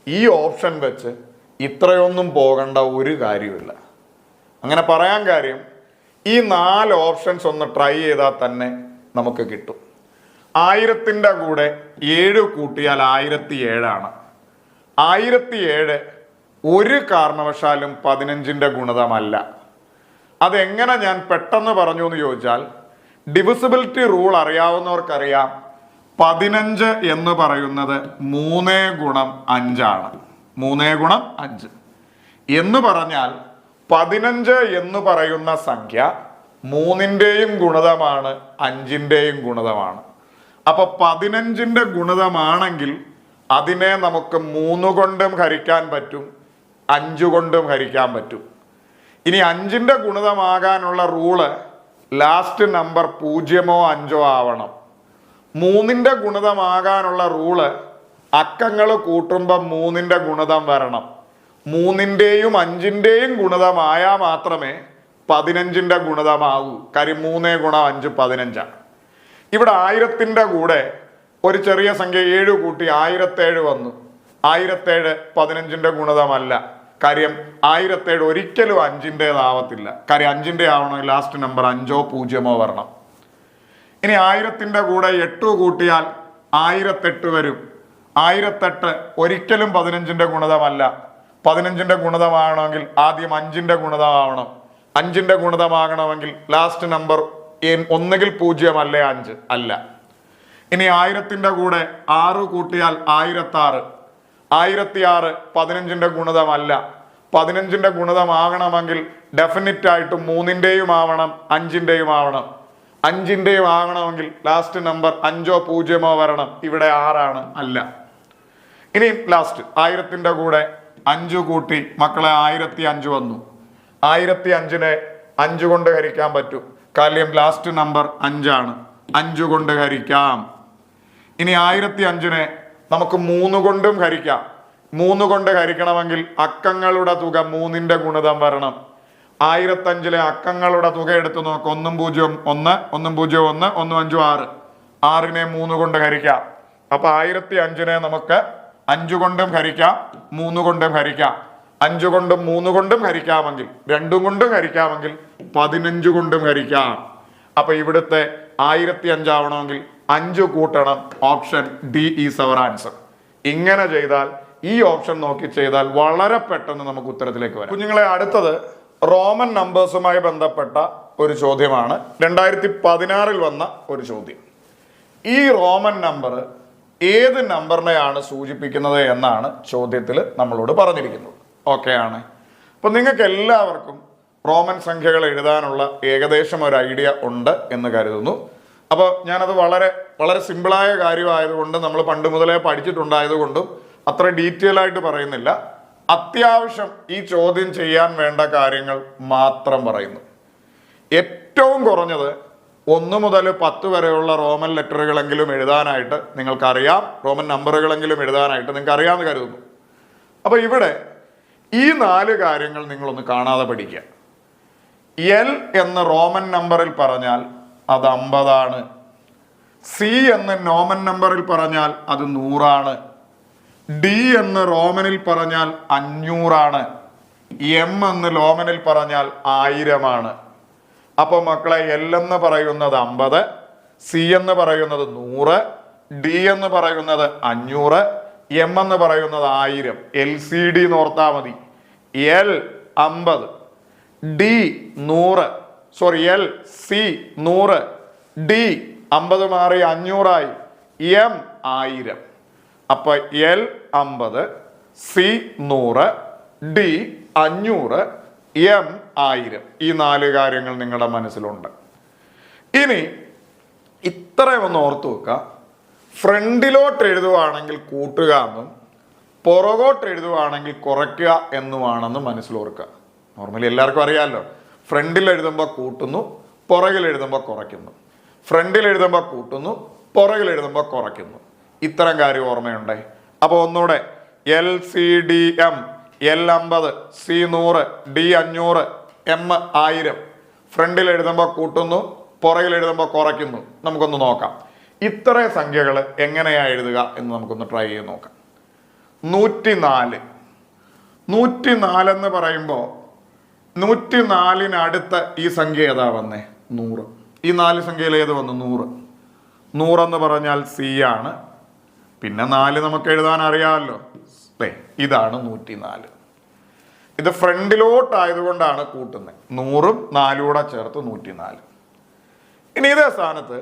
ഈ ഓപ്ഷൻ വെച്ച് ഇത്രയൊന്നും പോകേണ്ട ഒരു കാര്യമില്ല. അങ്ങനെ പറയാൻ കാര്യം, ഈ 4 ഓപ്ഷൻസ് ഒന്ന് ട്രൈ ചെയ്താൽ തന്നെ നമുക്ക് കിട്ടും. 1000-ന്റെ കൂടെ 7 കൂട്ടിയാൽ 1007 ആണ്. 1007 ഒരു കാരണവശാലും 15-ന്റെ ഗുണിതമല്ല. അതെങ്ങനെ ഞാൻ പെട്ടെന്ന് പറഞ്ഞു എന്ന് ചോദിച്ചാൽ, ഡിവിസിബിലിറ്റി റൂൾ അറിയാവുന്നവർക്കറിയാം. 15 എന്ന് പറയുന്നത് 3 ഗുണം 5 ആണ്. 3 ഗുണം 5 എന്ന് പറഞ്ഞാൽ 15 എന്ന് പറയുന്ന സംഖ്യ 3-ന്റെയും ഗുണിതമാണ്, 5-ന്റെയും ഗുണിതമാണ്. അപ്പൊ 15-ന്റെ ഗുണിതമാണെങ്കിൽ അതിനെ നമുക്ക് 3 കൊണ്ടും ഹരിക്കാൻ പറ്റും, 5 കൊണ്ടും ഹരിക്കാൻ പറ്റും. ഇനി 5-ന്റെ ഗുണിതമാകാനുള്ള റൂള് ലാസ്റ്റ് നമ്പർ 0-ഓ 5-ഓ ആവണം. 3-ന്റെ ഗുണിതമാകാനുള്ള റൂള് അക്കങ്ങൾ കൂട്ടുമ്പോൾ 3-ന്റെ ഗുണിതം വരണം. 3-ന്റെയും 5-ന്റെയും ഗുണിതമായാൽ മാത്രമേ 15-ന്റെ ഗുണിതമാകൂ. കാര്യം 3 ഗുണം 5 15. ഇവിടെ 1000-ന്റെ കൂടെ ഒരു ചെറിയ സംഖ്യ 7 കൂട്ടി 1007 വന്നു. 1007 15-ന്റെ ഗുണിതമല്ല. കാര്യം 1007 ഒരിക്കലും 5-ന്റേതാവത്തില്ല. കാര്യം 5-ന്റെ ആവണമെങ്കിൽ ലാസ്റ്റ് നമ്പർ 5-ഓ 0-ഓ വരണം. ഇനി 1000-ന്റെ കൂടെ 8 കൂട്ടിയാൽ 1008 വരും. 1008 ഒരിക്കലും 15-ന്റെ ഗുണിതമല്ല. 15-ന്റെ ഗുണിതമാകണമെങ്കിൽ ആദ്യം 5-ന്റെ ഗുണിതമാവണം. 5-ന്റെ ഗുണിതമാകണമെങ്കിൽ ലാസ്റ്റ് നമ്പർ ഒന്നുകിൽ 0 അല്ലേ 5 അല്ല. ഇനി 1000-ന്റെ കൂടെ 6 കൂട്ടിയാൽ 1006. 1006 15-ന്റെ ഗുണിതമല്ല. 15-ന്റെ ഗുണിതമാകണമെങ്കിൽ ഡെഫിനിറ്റ് ആയിട്ട് 3-ന്റെയും ആവണം, 5-ന്റെയും ആവണം. 5-ന്റെയും ആകണമെങ്കിൽ ലാസ്റ്റ് നമ്പർ 5-ഓ 0-ഓ വരണം. ഇവിടെ 6 ആണ്, അല്ല. ഇനി ലാസ്റ്റ് 1000-ന്റെ കൂടെ 5 കൂട്ടി മക്കളെ 1005 വന്നു. 1005-നെ 5 കൊണ്ട് ഹരിക്കാൻ പറ്റും. കാര്യം ലാസ്റ്റ് നമ്പർ 5 ആണ്, 5 കൊണ്ട് ഹരിക്കാം. ഇനി 1005-നെ നമുക്ക് 3 കൊണ്ടും ഹരിക്കാം. 3 കൊണ്ട് ഹരിക്കണമെങ്കിൽ അക്കങ്ങളുടെ തുക 3-ന്റെ ഗുണിതം വരണം. 1005-ലെ അക്കങ്ങളുടെ തുക എടുത്തു നോക്ക്. 1 0 1 1 0 1 1 5 6. 6-നെ 3 കൊണ്ട് ഹരിക്കാം. അപ്പൊ 1005-നെ നമുക്ക് 5 കൊണ്ടും ഹരിക്കാം, 3 കൊണ്ടും ഹരിക്കാം. 5 കൊണ്ടും 3 കൊണ്ടും ഹരിക്കാമെങ്കിൽ, 2 കൊണ്ടും ഹരിക്കാമെങ്കിൽ 15 കൊണ്ടും ഹരിക്കാം. അപ്പൊ ഇവിടുത്തെ 1005 ആവണമെങ്കിൽ 5 കൂട്ടണം option D is our answer. ഇങ്ങനെ ചെയ്താൽ, ഈ ഓപ്ഷൻ നോക്കി ചെയ്താൽ വളരെ പെട്ടെന്ന് നമുക്ക് ഉത്തരത്തിലേക്ക് വരാം. കുഞ്ഞുങ്ങളെ, അടുത്തത് റോമൻ നമ്പേഴ്സുമായി ബന്ധപ്പെട്ട ഒരു ചോദ്യമാണ്. 2016 വന്ന ഒരു ചോദ്യം. ഈ റോമൻ നമ്പർ ഏത് നമ്പറിനെയാണ് സൂചിപ്പിക്കുന്നത് എന്നാണ് ചോദ്യത്തിൽ നമ്മളോട് പറഞ്ഞിരിക്കുന്നത്. ഓക്കെ ആണ്. അപ്പം നിങ്ങൾക്ക് എല്ലാവർക്കും റോമൻ സംഖ്യകൾ എഴുതാനുള്ള ഏകദേശം ഒരു ഐഡിയ ഉണ്ട് എന്ന് കരുതുന്നു. അപ്പോൾ ഞാനത് വളരെ വളരെ സിമ്പിളായ കാര്യമായതുകൊണ്ട്, നമ്മൾ പണ്ട് മുതലേ പഠിച്ചിട്ടുണ്ടായതുകൊണ്ടും അത്ര ഡീറ്റെയിൽ ആയിട്ട് പറയുന്നില്ല. അത്യാവശ്യം ഈ ചോദ്യം ചെയ്യാൻ വേണ്ട കാര്യങ്ങൾ മാത്രം പറയുന്നു. ഏറ്റവും കുറഞ്ഞത് 1 മുതൽ 10 വരെയുള്ള റോമൻ ലെറ്ററുകളെങ്കിലും എഴുതാനായിട്ട് നിങ്ങൾക്കറിയാം, റോമൻ നമ്പറുകളെങ്കിലും എഴുതാനായിട്ട് നിങ്ങൾക്ക് അറിയാമെന്ന് കരുതുന്നു. അപ്പോൾ ഇവിടെ ഈ 4 കാര്യങ്ങൾ നിങ്ങളൊന്ന് കാണാതെ പഠിക്കുക. എൽ എന്ന് റോമൻ നമ്പറിൽ പറഞ്ഞാൽ അത് 50 ആണ്. സി എന്ന് നോമൻ നമ്പറിൽ പറഞ്ഞാൽ അത് 100 ആണ്. ഡി എന്ന് റോമനിൽ പറഞ്ഞാൽ 500 ആണ്. എം എന്ന് ലോമനിൽ പറഞ്ഞാൽ 1000 ആണ്. അപ്പോൾ മക്കളെ, എൽ എന്ന് പറയുന്നത് 50, സി എന്ന് പറയുന്നത് 100, ഡി എന്ന് പറയുന്നത് 500, എം എന്ന് പറയുന്നത് 1000. LCD എന്ന് ഓർത്താൽ മതി. L 50, D 100, sorry L C 100, D 50 മാറി 500 ആയി, എം 1000. അപ്പൊ എൽ 50, സി 100, ഡി 500, എം 1000. ഈ 4 കാര്യങ്ങൾ നിങ്ങളുടെ മനസ്സിലുണ്ട്. ഇനി ഇത്രയും ഒന്ന് ഓർത്തു വെക്കുക. ഫ്രണ്ടിലോട്ട് എഴുതുവാണെങ്കിൽ കൂട്ടുക എന്നും പുറകോട്ട് എഴുതുവാണെങ്കിൽ കുറയ്ക്കുക എന്നുമാണെന്ന് മനസ്സിലോർക്കുക. നോർമലി എല്ലാവർക്കും അറിയാമല്ലോ, ഫ്രണ്ടിൽ എഴുതുമ്പോൾ കൂട്ടുന്നു, പുറകിൽ എഴുതുമ്പോൾ കുറയ്ക്കുന്നു. ഫ്രണ്ടിൽ എഴുതുമ്പോൾ കൂട്ടുന്നു, പുറകിൽ എഴുതുമ്പോൾ കുറയ്ക്കുന്നു. ഇത്തരം കാര്യം ഓർമ്മയുണ്ടേ? അപ്പോൾ ഒന്നുകൂടെ, LCDM, L 50, C 100, D 500, M 1000. ഫ്രണ്ടിൽ എഴുതുമ്പോൾ കൂട്ടുന്നു, പുറകിൽ എഴുതുമ്പോൾ കുറയ്ക്കുന്നു. നമുക്കൊന്ന് നോക്കാം ഇത്രയും സംഖ്യകൾ എങ്ങനെയാണ് എഴുതുക എന്ന് നമുക്കൊന്ന് ട്രൈ ചെയ്ത് നോക്കാം. 104. 104 എന്ന് പറയുമ്പോൾ 104 ഈ സംഖ്യ ഏതാ വന്നേ? 100. ഈ 4 സംഖ്യയിൽ ഏത് വന്നു? 100. 100 എന്ന് പറഞ്ഞാൽ സി ആണ്. പിന്നെ 4 നമുക്ക് എഴുതാൻ അറിയാമല്ലോ. ഇതാണ് 104. ഇത് ഫ്രണ്ടിലോട്ടായതുകൊണ്ടാണ് കൂട്ടുന്നത്. 100ഉം 4 കൂടെ ചേർത്ത് 104. ഇനി ഇതേ സ്ഥാനത്ത്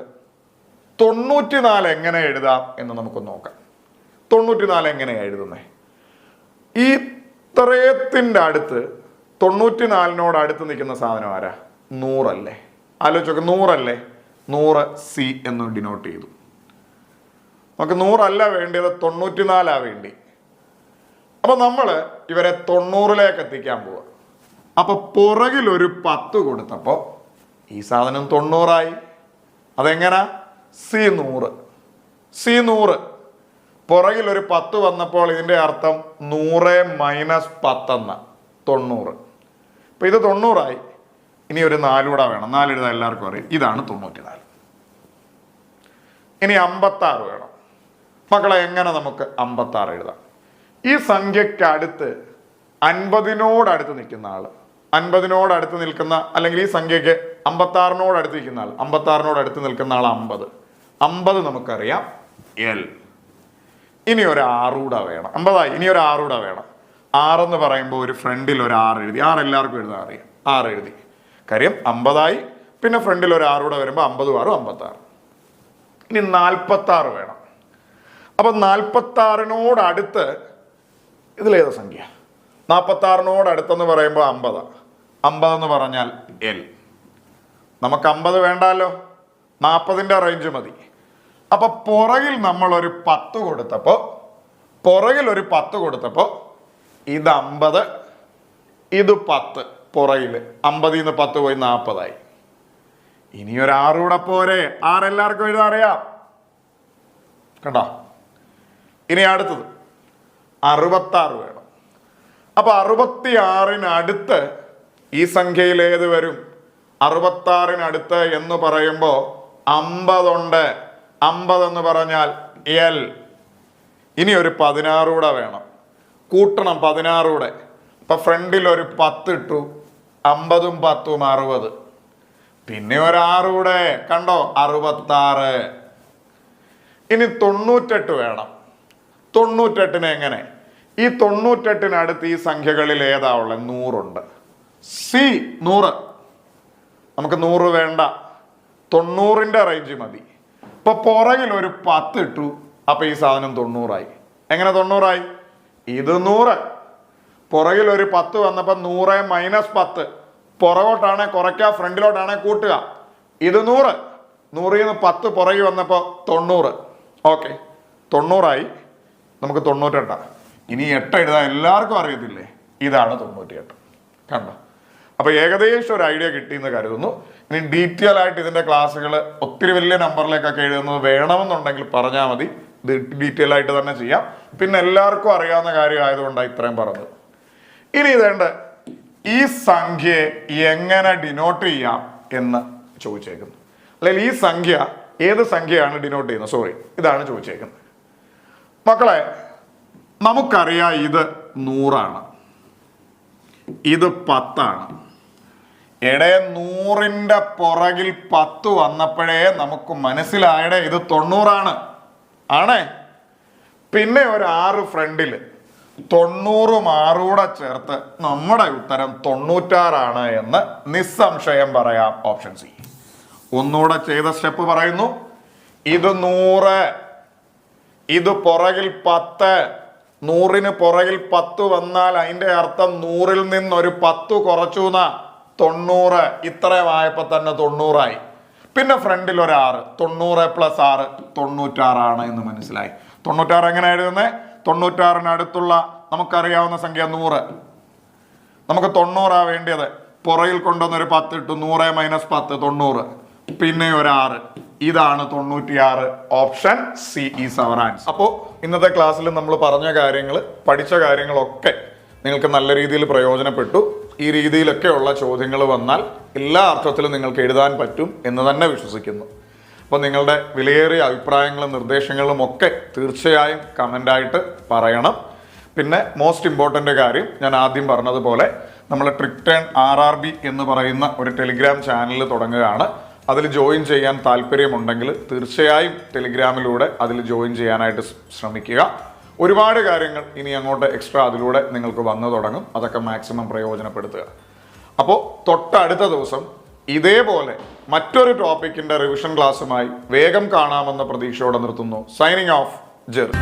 94 എങ്ങനെ എഴുതാം എന്ന് നമുക്ക് നോക്കാം. 94 എങ്ങനെയാണ് എഴുതുന്നത്? ഈ ഇത്രയത്തിൻ്റെ അടുത്ത് 94നോട് അടുത്ത് നിൽക്കുന്ന സാധനം ആരാ? 100 അല്ലേ? ആലോചിച്ചൊക്കെ, 100 അല്ലേ? 100 സി എന്ന് ഡിനോട്ട് ചെയ്തു. നമുക്ക് 100 അല്ല വേണ്ടിയത്, 94 വേണ്ടി. അപ്പൊ നമ്മൾ ഇവരെ 90ലേക്ക് എത്തിക്കാൻ പോവുക. അപ്പൊ പുറകിൽ ഒരു 10 കൊടുത്തപ്പോ ഈ സാധനം 90 അതെങ്ങനാ? സി 100. സി 100 പുറകിൽ ഒരു 10 വന്നപ്പോൾ ഇതിന്റെ അർത്ഥം 100 മൈനസ് 10 എന്ന 90. അപ്പൊ ഇത് 90 ഇനി ഒരു 4 കൂടെ വേണം. 4 എഴുതാൻ എല്ലാവർക്കും അറിയാം. ഇതാണ് 94. ഇനി 56 വേണം. മക്കളെ, എങ്ങനെ നമുക്ക് 56 എഴുതാം? ഈ സംഖ്യയ്ക്ക് അടുത്ത് 50നോടടുത്ത് നിൽക്കുന്ന ആള്, 50നോടടുത്ത് നിൽക്കുന്ന, അല്ലെങ്കിൽ ഈ സംഖ്യയ്ക്ക് 56നോടടുത്ത് നിൽക്കുന്ന ആൾ, 56നോടടുത്ത് നിൽക്കുന്ന ആൾ 50. 50 നമുക്കറിയാം എൽ. ഇനി ഒരു 6 കൂടെ വേണം. 50 ഇനി ഒരു 6 കൂടെ വേണം. 6 എന്ന് പറയുമ്പോൾ ഒരു ഫ്രണ്ടിൽ ഒരു 6 എഴുതി. 6 എല്ലാവർക്കും എഴുതാൻ അറിയാം. 6 എഴുതി. കാര്യം 50 പിന്നെ ഫ്രണ്ടിൽ ഒരു 6 കൂടെ വരുമ്പോൾ 50 6 56. ഇനി 46 വേണം. അപ്പൊ 46നോടടുത്ത് ഇതിലേതാ സംഖ്യ? 46നോടടുത്തെന്ന് പറയുമ്പോൾ 50. 50 എന്ന് പറഞ്ഞാൽ എൽ. നമുക്ക് 50 വേണ്ടാലോ, 40ന്റെ റേഞ്ച് മതി. അപ്പൊ പുറകിൽ നമ്മൾ ഒരു 10 കൊടുത്തപ്പോൾ ഇത് 50, ഇത് 10. പുറകിൽ 50 10 പോയി 40. ഇനി ഒരു 6 കൂടെ പോരെ? 6 എല്ലാവർക്കും എഴുതാൻ അറിയാം, കണ്ടോ? ഇനി അടുത്തത് 66 വേണം. അപ്പൊ 66നടുത്ത് ഈ സംഖ്യയിൽ ഏത് വരും? 66നടുത്ത് എന്ന് പറയുമ്പോൾ 50 ഉണ്ട്. 50 എന്ന് പറഞ്ഞാൽ എൽ. ഇനി ഒരു 16 കൂടെ വേണം, കൂട്ടണം 16 കൂടെ. അപ്പൊ ഫ്രണ്ടിൽ ഒരു 10 ഇട്ടു. 50ഉം 10ഉം 60. പിന്നെ ഒരു 6 കൂടെ, കണ്ടോ? 66. ഇനി 98 വേണം. 98 എങ്ങനെ? ഈ 98 ഈ സംഖ്യകളിൽ ഏതാ ഉള്ളത്? 100 ഉണ്ട്. സി 100. നമുക്ക് 100 വേണ്ട, 90ന്റെ റേഞ്ച് മതി. ഇപ്പൊ പുറകിൽ ഒരു 10 ഇട്ടു, അപ്പൊ ഈ സാധനം 90 എങ്ങനെ 90 ഇത് 100. പുറകിൽ ഒരു 10 വന്നപ്പോ 100 മൈനസ് 10. പുറകോട്ടാണെ കുറയ്ക്കുക, ഫ്രണ്ടിലോട്ടാണെ കൂട്ടുക. ഇത് 100. 100 10 പുറകിൽ വന്നപ്പോ 90. ഓക്കെ, 90 നമുക്ക് 98. ഇനി 8 എഴുതാൻ എല്ലാവർക്കും അറിയത്തില്ലേ? ഇതാണ് 98. കണ്ടോ? അപ്പൊ ഏകദേശം ഒരു ഐഡിയ കിട്ടിയെന്ന് കരുതുന്നു. ഇനി ഡീറ്റെയിൽ ആയിട്ട് ഇതിന്റെ ക്ലാസ്സുകൾ ഒത്തിരി വലിയ നമ്പറിലേക്കൊക്കെ എഴുതുന്നത് വേണമെന്നുണ്ടെങ്കിൽ പറഞ്ഞാൽ മതി. ഇത് ഡീറ്റെയിൽ ആയിട്ട് തന്നെ ചെയ്യാം. പിന്നെ എല്ലാവർക്കും അറിയാവുന്ന കാര്യം ആയതുകൊണ്ടാണ് ഇത്രയും പറഞ്ഞത്. ഇനി ഇതേണ്ട ഈ സംഖ്യയെ എങ്ങനെ ഡിനോട്ട് ചെയ്യാം എന്ന് ചോദിച്ചേക്കുന്നു. അല്ലെങ്കിൽ ഈ സംഖ്യ ഏത് സംഖ്യയാണ് ഡിനോട്ട് ചെയ്യുന്നത്? സോറി, ഇതാണ് ചോദിച്ചേക്കുന്നത്. മക്കളെ, നമുക്കറിയാം ഇത് 100, ഇത് 10. എടേ 100ന്റെ പുറകിൽ 10 വന്നപ്പോഴേ നമുക്ക് മനസ്സിലായടേ ഇത് 90 ആണേ. പിന്നെ ഒരു 6 ഫ്രണ്ടില് 90 6 ചേർത്ത് നമ്മുടെ ഉത്തരം 96 എന്ന് നിസ്സംശയം പറയാം. Option C. ഒന്നുകൂടെ ചെയ്ത സ്റ്റെപ്പ് പറയുന്നു. ഇത് 100, ഇത് പുറകിൽ 10. 100ന് പുറകിൽ 10 വന്നാൽ അതിന്റെ അർത്ഥം 100ൽ നിന്നൊരു 10 കുറച്ചു 90. ഇത്രയുമായപ്പോ തന്നെ 90. പിന്നെ ഫ്രണ്ടിൽ ഒരു 6. 90 + 6 96 എന്ന് മനസ്സിലായി. 96 എങ്ങനെ എഴുതുന്നേ? 96ന് അടുത്തുള്ള നമുക്കറിയാവുന്ന സംഖ്യ 100. നമുക്ക് 90 വേണ്ടിയത്. പുറകിൽ കൊണ്ടുവന്നൊരു 10 ഇട്ടു. 100 മൈനസ് 10 90. പിന്നെ ഒരു 6. ഇതാണ് 96. Option C is our answer. അപ്പോൾ ഇന്നത്തെ ക്ലാസ്സിൽ നമ്മൾ പറഞ്ഞ കാര്യങ്ങൾ, പഠിച്ച കാര്യങ്ങളൊക്കെ നിങ്ങൾക്ക് നല്ല രീതിയിൽ പ്രയോജനപ്പെട്ടു. ഈ രീതിയിലൊക്കെയുള്ള ചോദ്യങ്ങൾ വന്നാൽ എല്ലാ അർത്ഥത്തിലും നിങ്ങൾക്ക് എഴുതാൻ പറ്റും എന്ന് തന്നെ വിശ്വസിക്കുന്നു. അപ്പോൾ നിങ്ങളുടെ വിലയേറിയ അഭിപ്രായങ്ങളും നിർദ്ദേശങ്ങളും ഒക്കെ തീർച്ചയായും കമൻ്റായിട്ട് പറയണം. പിന്നെ മോസ്റ്റ് ഇമ്പോർട്ടൻ്റ് കാര്യം, ഞാൻ ആദ്യം പറഞ്ഞതുപോലെ നമ്മൾ ട്രിക്ടേൺ RRB എന്ന് പറയുന്ന ഒരു ടെലിഗ്രാം ചാനൽ തുടങ്ങുകയാണ്. അതിൽ ജോയിൻ ചെയ്യാൻ താല്പര്യമുണ്ടെങ്കിൽ തീർച്ചയായും ടെലിഗ്രാമിലൂടെ അതിൽ ജോയിൻ ചെയ്യാനായിട്ട് ശ്രമിക്കുക. ഒരുപാട് കാര്യങ്ങൾ ഇനി അങ്ങോട്ട് എക്സ്ട്രാ അതിലൂടെ നിങ്ങൾക്ക് വന്നു തുടങ്ങും. അതൊക്കെ മാക്സിമം പ്രയോജനപ്പെടുത്തുക. അപ്പോൾ തൊട്ടടുത്ത ദിവസം ഇതേപോലെ മറ്റൊരു ടോപ്പിക്കിൻ്റെ റിവിഷൻ ക്ലാസ്സുമായി വേഗം കാണാമെന്ന പ്രതീക്ഷയോടെ നിർത്തുന്നു. Signing off, Jerry.